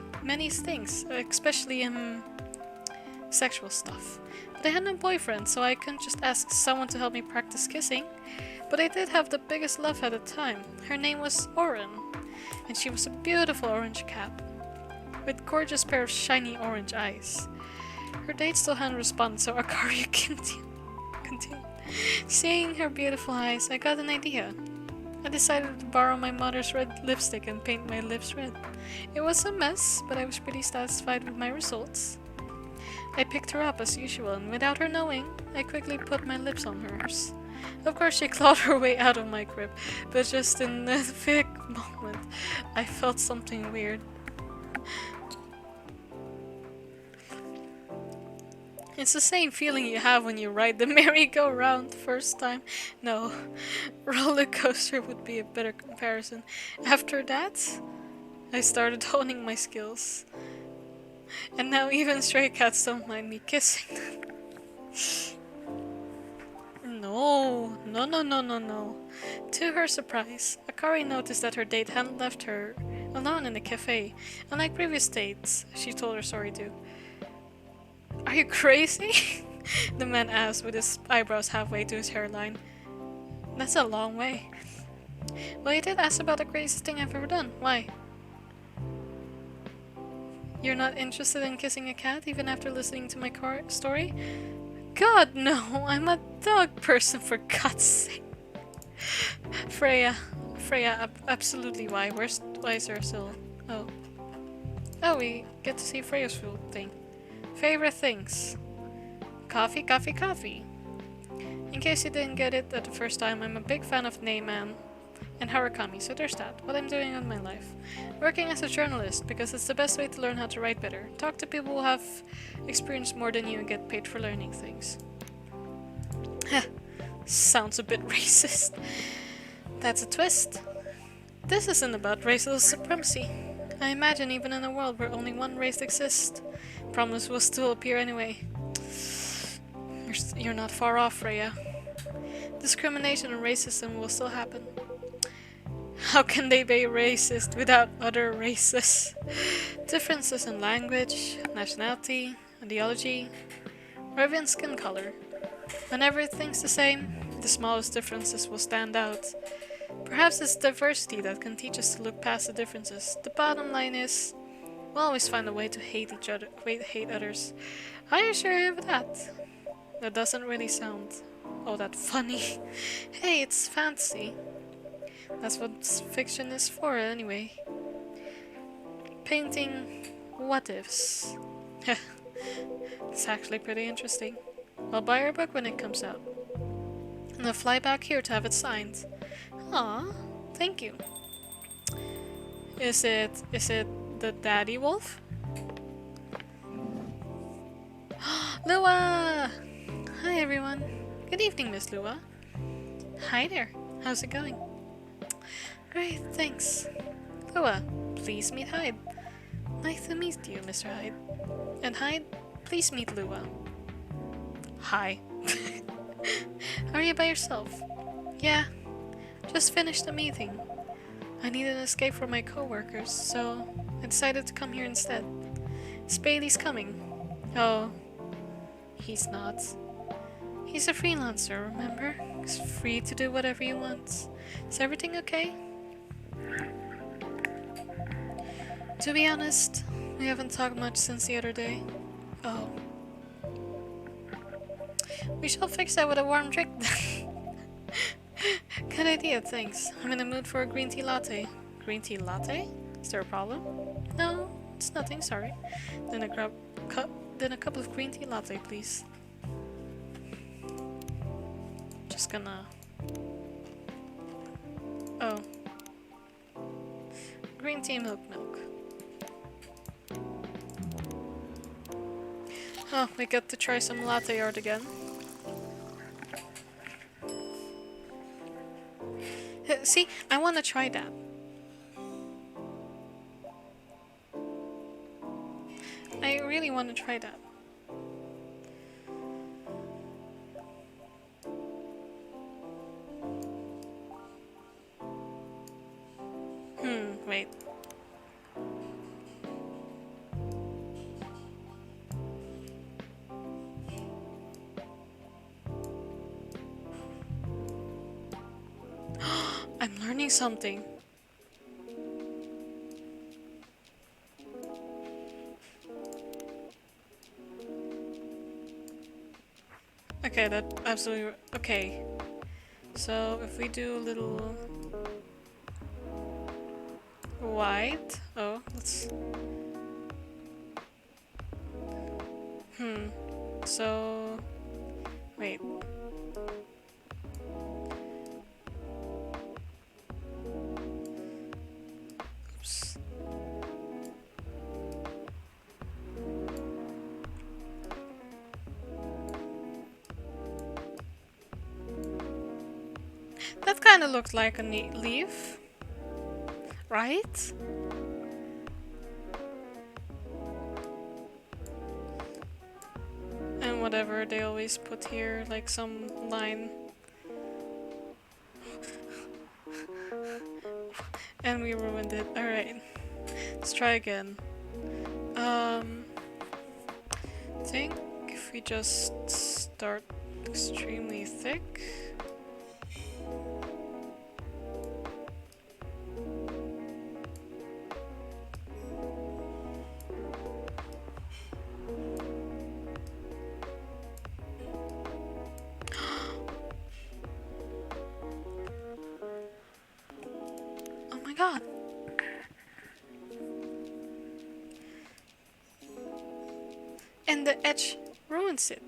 S1: things, especially sexual stuff. But I had no boyfriend, so I couldn't just ask someone to help me practice kissing. But I did have the biggest love at the time. Her name was Oren, and she was a beautiful orange cat, with gorgeous pair of shiny orange eyes. Her date still hadn't responded, so Akari continued. Seeing her beautiful eyes, I got an idea. I decided to borrow my mother's red lipstick and paint my lips red. It was a mess, but I was pretty satisfied with my results. I picked her up as usual, and without her knowing, I quickly put my lips on hers. Of course, she clawed her way out of my grip, but just in that big moment, I felt something weird. It's the same feeling you have when you ride the merry-go-round the first time. No, roller coaster would be a better comparison. After that, I started honing my skills. And now even stray cats don't mind me kissing them. No. To her surprise, Akari noticed that her date hadn't left her alone in the cafe. Unlike previous dates, she told her story to. Are you crazy? The man asked with his eyebrows halfway to his hairline. That's a long way. Well, you did ask about the craziest thing I've ever done. Why? You're not interested in kissing a cat even after listening to my story? God, no! I'm a dog person, for God's sake. Freya, absolutely why? Why is there still? Oh, we get to see Freya's food thing. Favorite things. Coffee. In case you didn't get it at the first time, I'm a big fan of Neyman and Harakami, so there's that. What I'm doing in my life. Working as a journalist, because it's the best way to learn how to write better. Talk to people who have experienced more than you and get paid for learning things. Sounds a bit racist. That's a twist. This isn't about racial supremacy. I imagine even in a world where only one race exists, problems will still appear anyway. You're not far off, Freya. Discrimination and racism will still happen. How can they be racist without other races? Differences in language, nationality, ideology, or even skin color. When everything's the same, the smallest differences will stand out. Perhaps it's diversity that can teach us to look past the differences. The bottom line is, we'll always find a way to hate others. I assure you of that. That doesn't really sound all that funny. Hey, it's fantasy. That's what fiction is for, anyway. Painting what ifs. It's actually pretty interesting. I'll buy your book when it comes out. And I'll fly back here to have it signed. Aw, thank you. Is it the daddy wolf? Lua! Hi everyone. Good evening, Miss Lua. Hi there. How's it going? Great, thanks. Lua, please meet Hyde. Nice to meet you, Mr. Hyde. And Hyde, please meet Lua. Hi. Are you by yourself? Yeah. Just finished the meeting. I needed an escape from my co-workers, so I decided to come here instead. Spaley's coming. Oh, he's not. He's a freelancer, remember? He's free to do whatever he wants. Is everything okay? To be honest, we haven't talked much since the other day. Oh. We shall fix that with a warm drink then. Good idea, thanks. I'm in the mood for a green tea latte. Green tea latte? Is there a problem? No, it's nothing, sorry. Then a cup of green tea latte, please. Just gonna... Oh. Green tea milk. Oh, we get to try some latte art again. See, I want to try that. I really want to try that. Wait. I'm learning something. Okay, that absolutely... Okay. So, if we do a little... white... Oh, let's... So... Wait. Oops. That kind of looked like a neat leaf. Right? And whatever they always put here, like some line. And we ruined it. Alright. Let's try again. I think if we just start extremely thick. Oh my god. And the edge ruins it.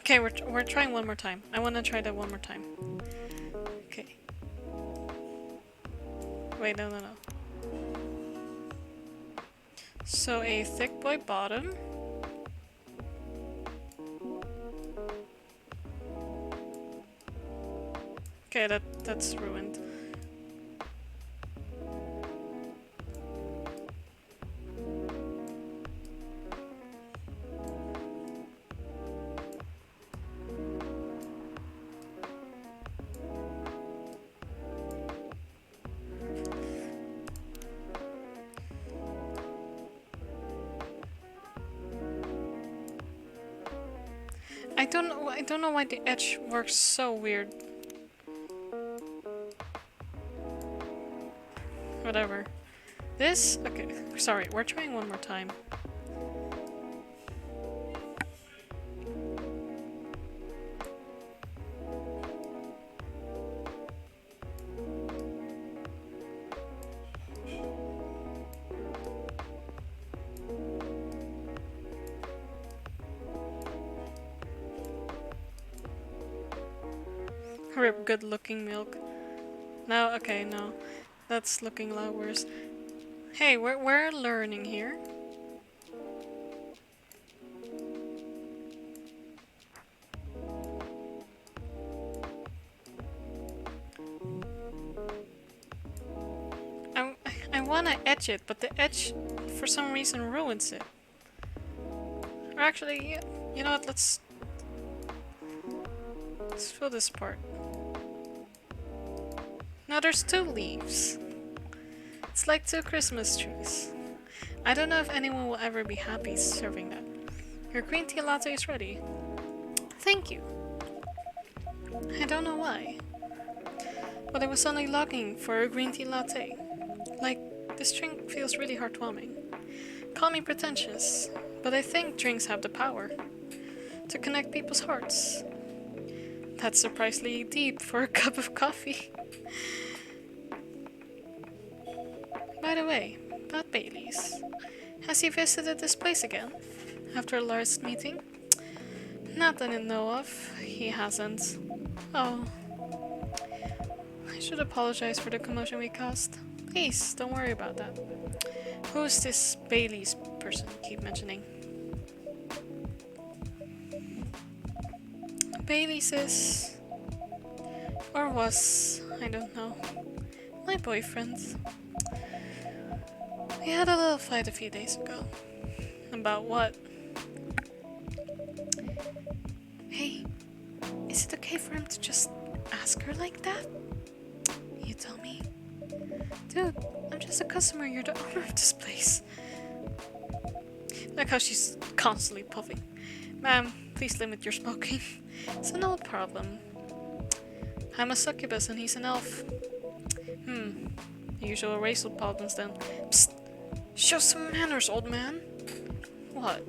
S1: Okay, we're trying one more time. I want to try that one more time. Okay. Wait, no. So a thick boy bottom. Okay, that's ruined. I don't know why the edge works so weird. Whatever. This? Okay, sorry, we're trying one more time. Rip good looking milk. No, okay, no. That's looking a lot worse. Hey, we're learning here. I wanna etch it, but the edge for some reason ruins it. Or actually, you know what, let's fill this part. Now there's 2 leaves. It's like 2 Christmas trees. I don't know if anyone will ever be happy serving that. Your green tea latte is ready. Thank you. I don't know why, but I was suddenly longing for a green tea latte. Like, this drink feels really heartwarming. Call me pretentious, but I think drinks have the power to connect people's hearts. That's surprisingly deep for a cup of coffee. By the way, about Bailey's. Has he visited this place again? After our last meeting? Not that I know of. He hasn't. Oh. I should apologize for the commotion we caused. Please, don't worry about that. Who's this Bailey's person you keep mentioning? Bailey's is... or was... I don't know. My boyfriend. We had a little fight a few days ago. About what? Hey, is it okay for him to just ask her like that? You tell me. Dude, I'm just a customer, you're the owner of this place. Like how she's constantly puffing. Ma'am, please limit your smoking. It's an old problem. I'm a succubus and he's an elf. Usual racial problems then. Psst! Show some manners, old man! What?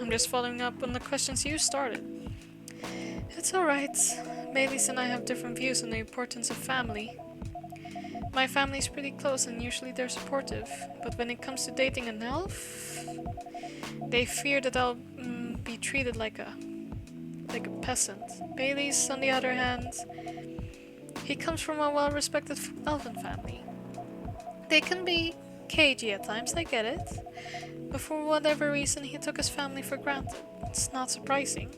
S1: I'm just following up on the questions you started. It's alright. Bailey's and I have different views on the importance of family. My family's pretty close and usually they're supportive, but when it comes to dating an elf, they fear that I'll be treated like a peasant. Bailey's, on the other hand, he comes from a well-respected elven family. They can be cagey at times, I get it, but for whatever reason he took his family for granted. It's not surprising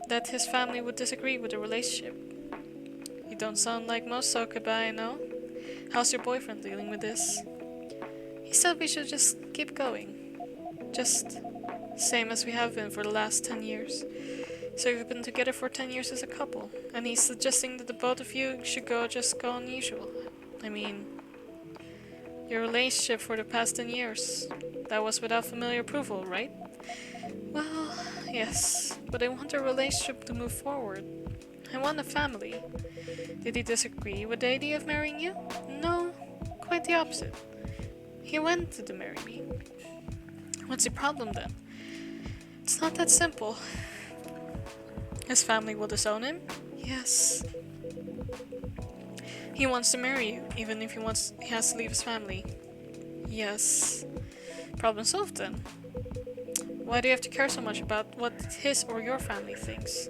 S1: that his family would disagree with the relationship. You don't sound like most succubi I know. How's your boyfriend dealing with this? He said we should just keep going. Just same as we have been for the last 10 years. So we've been together for 10 years as a couple, and he's suggesting that the both of you should just go unusual. I mean, your relationship for the past 10 years, that was without familiar approval, right? Well, yes, but I want our relationship to move forward. I want a family. Did he disagree with the idea of marrying you? No, quite the opposite. He wanted to marry me. What's the problem then? It's not that simple. His family will disown him? Yes. He wants to marry you, even if he has to leave his family. Yes. Problem solved then. Why do you have to care so much about what his or your family thinks?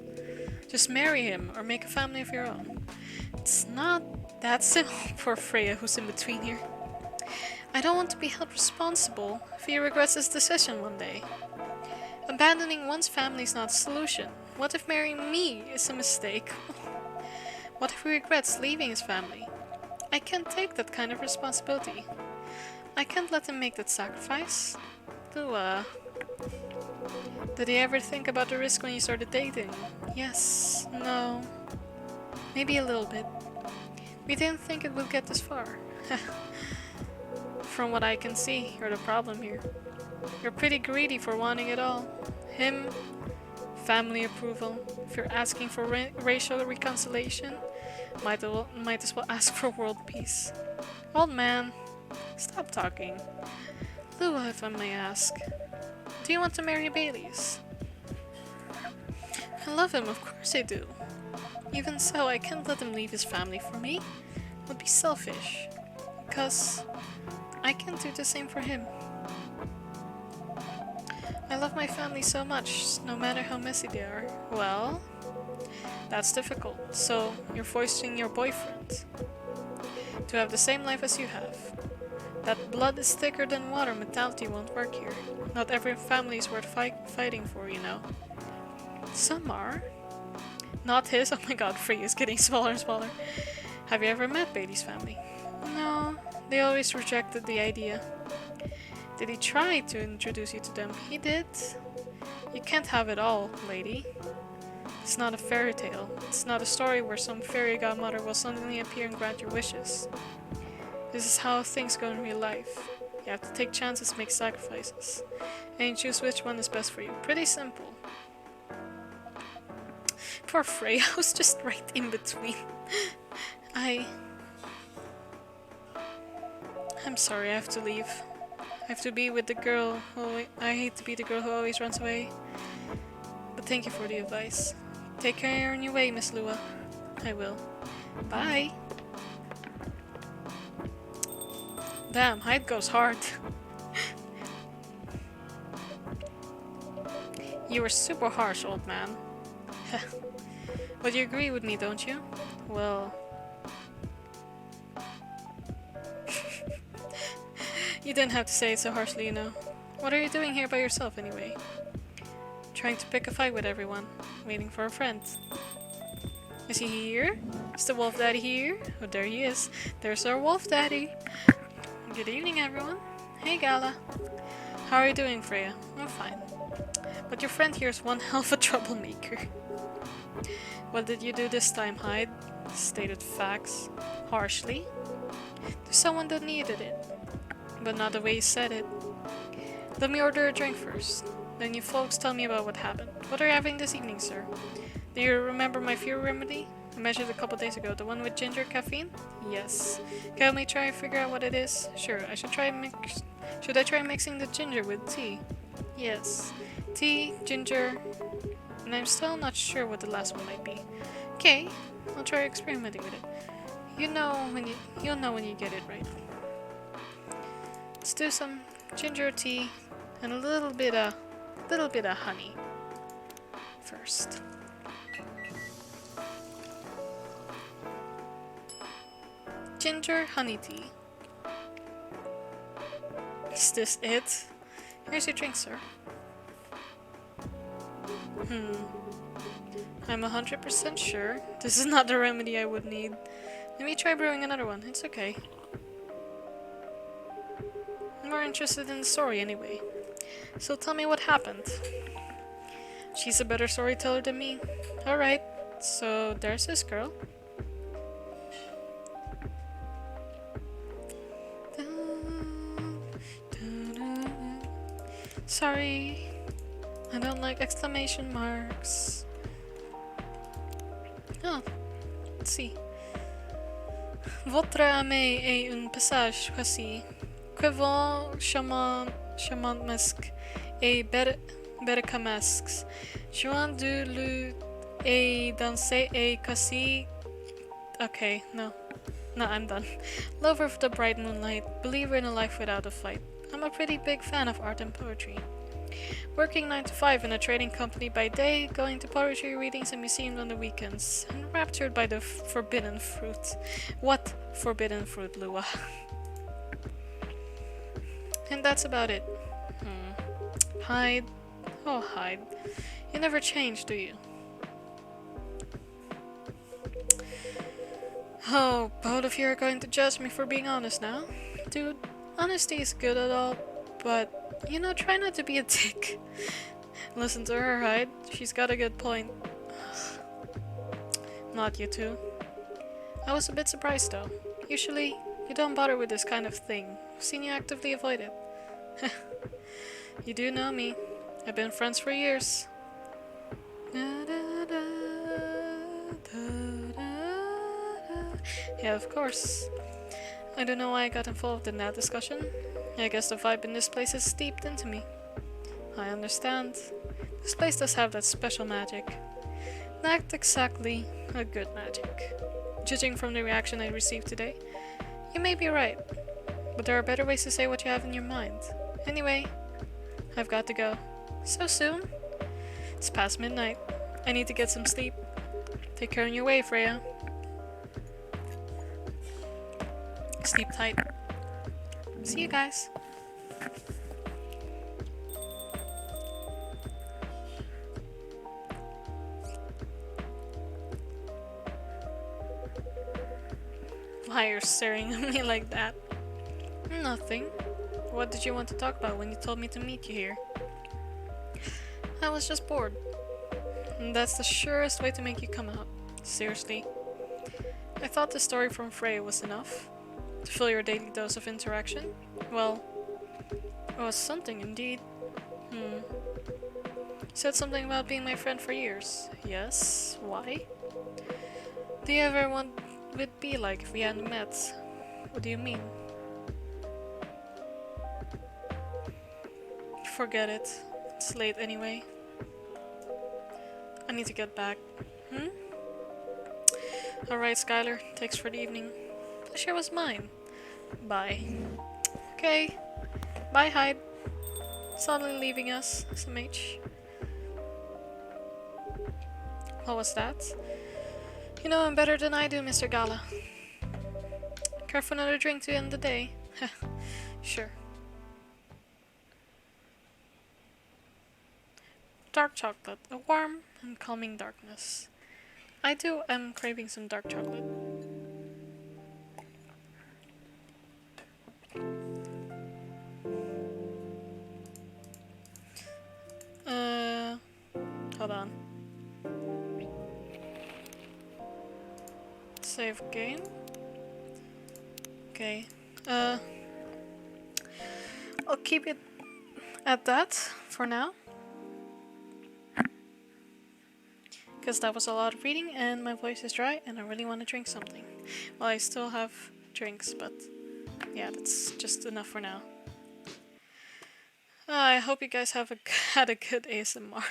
S1: Just marry him or make a family of your own. It's not that simple. Poor Freya, who's in between here. I don't want to be held responsible if he regrets his decision one day. Abandoning one's family is not a solution. What if marrying me is a mistake? What if he regrets leaving his family? I can't take that kind of responsibility. I can't let him make that sacrifice. Did he ever think about the risk when you started dating? Yes, no, maybe a little bit. We didn't think it would get this far. From what I can see, you're the problem here. You're pretty greedy for wanting it all. Him, family approval. If you're asking for racial reconciliation, might as well ask for world peace. Old man, stop talking. Lua, if I may ask, do you want to marry Bailey's? I love him, of course I do. Even so, I can't let him leave his family for me. It would be selfish. Because I can't do the same for him. I love my family so much, no matter how messy they are. Well, that's difficult. So, you're forcing your boyfriend to have the same life as you have. That blood is thicker than water mentality won't work here. Not every family is worth fighting for, you know. Some are. Not his. Oh my god, Free is getting smaller and smaller. Have you ever met Bailey's family? No, they always rejected the idea. Did he try to introduce you to them? He did. You can't have it all, lady. It's not a fairy tale. It's not a story where some fairy godmother will suddenly appear and grant your wishes. This is how things go in real life. You have to take chances, make sacrifices, and choose which one is best for you. Pretty simple. Poor Freya was just right in between. I'm sorry, I have to leave. I have to be with the girl who... I hate to be the girl who always runs away. But thank you for the advice. Take care on your way, Miss Lua. I will. Bye! Damn, Hyde goes hard. You were super harsh, old man. But you agree with me, don't you? Well... You didn't have to say it so harshly, you know. What are you doing here by yourself, anyway? Trying to pick a fight with everyone. Waiting for a friend. Is he here? Is the Wolf Daddy here? Oh, there he is. There's our Wolf Daddy. Good evening, everyone. Hey, Gala. How are you doing, Freya? I'm fine. But your friend here is one hell of a troublemaker. What did you do this time, Hyde? Stated facts. Harshly. To someone that needed it. But not the way you said it. Let me order a drink first. Then you folks tell me about what happened. What are you having this evening, sir? Do you remember my fear remedy? I measured a couple days ago. The one with ginger caffeine? Yes. Can we try and figure out what it is? Sure. Should I try mixing the ginger with tea? Yes. Tea, ginger, and I'm still not sure what the last one might be. Okay, I'll try experimenting with it. You'll know when you get it right. Let's do some ginger tea and a little bit of honey first. Ginger honey tea. Is this it? Here's your drink, sir. I'm 100% sure this is not the remedy I would need. Let me try brewing another one. It's okay. I'm more interested in the story anyway. So tell me what happened. She's a better storyteller than me. Alright, so there's this girl. Sorry, I don't like exclamation marks. Oh, let's see. Votre ami est un passage choisi. Que vont charmant masque et bercamasques. Joint de lutte et danser et casser. Okay, no, I'm done. Lover of the bright moonlight, believer in a life without a fight. I'm a pretty big fan of art and poetry. Working 9 to 5 in a trading company by day, going to poetry readings and museums on the weekends, and raptured by the forbidden fruit. What forbidden fruit, Lua? And that's about it. Hyde. Oh, Hyde. You never change, do you? Oh, both of you are going to judge me for being honest now? Dude, honesty is good at all, but, you know, try not to be a dick. Listen to her, Hyde. She's got a good point. Not you two. I was a bit surprised, though. Usually, you don't bother with this kind of thing. I've seen you actively avoid it. You do know me. I've been friends for years. Yeah, of course. I don't know why I got involved in that discussion. I guess the vibe in this place is steeped into me. I understand. This place does have that special magic. Not exactly a good magic. Judging from the reaction I received today, you may be right. But there are better ways to say what you have in your mind. Anyway, I've got to go. So soon? It's past midnight. I need to get some sleep. Take care on your way, Freya. Sleep tight. See you guys. Why are you staring at me like that? Nothing. What did you want to talk about when you told me to meet you here? I was just bored. And that's the surest way to make you come out. Seriously. I thought the story from Freya was enough. To fill your daily dose of interaction? Well, it was something indeed. You said something about being my friend for years. Yes? Why? Do you ever want what it'd be like if we hadn't met? What do you mean? Forget it. It's late anyway. I need to get back. Alright, Skylar. Thanks for the evening. Pleasure was mine. Bye. Okay. Bye, Hyde. Suddenly leaving us, SMH. What was that? You know him better than I do, Mr. Gala. Care for another drink to end the day? Sure. Dark chocolate, a warm and calming darkness. I do am craving some dark chocolate. Uh, hold on. Save game. Okay. I'll keep it at that for now. Because that was a lot of reading and my voice is dry and I really want to drink something. Well, I still have drinks, but yeah, that's just enough for now. I hope you guys have had a good ASMR.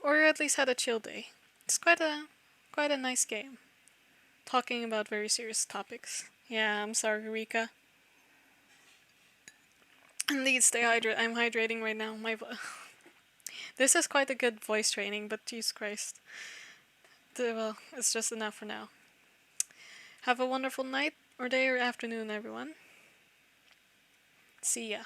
S1: Or at least had a chill day. It's quite a nice game. Talking about very serious topics. Yeah, I'm sorry, Rika. Indeed, stay hydrated. I'm hydrating right now. This is quite a good voice training, but Jesus Christ. Well, it's just enough for now. Have a wonderful night, or day, or afternoon, everyone. See ya.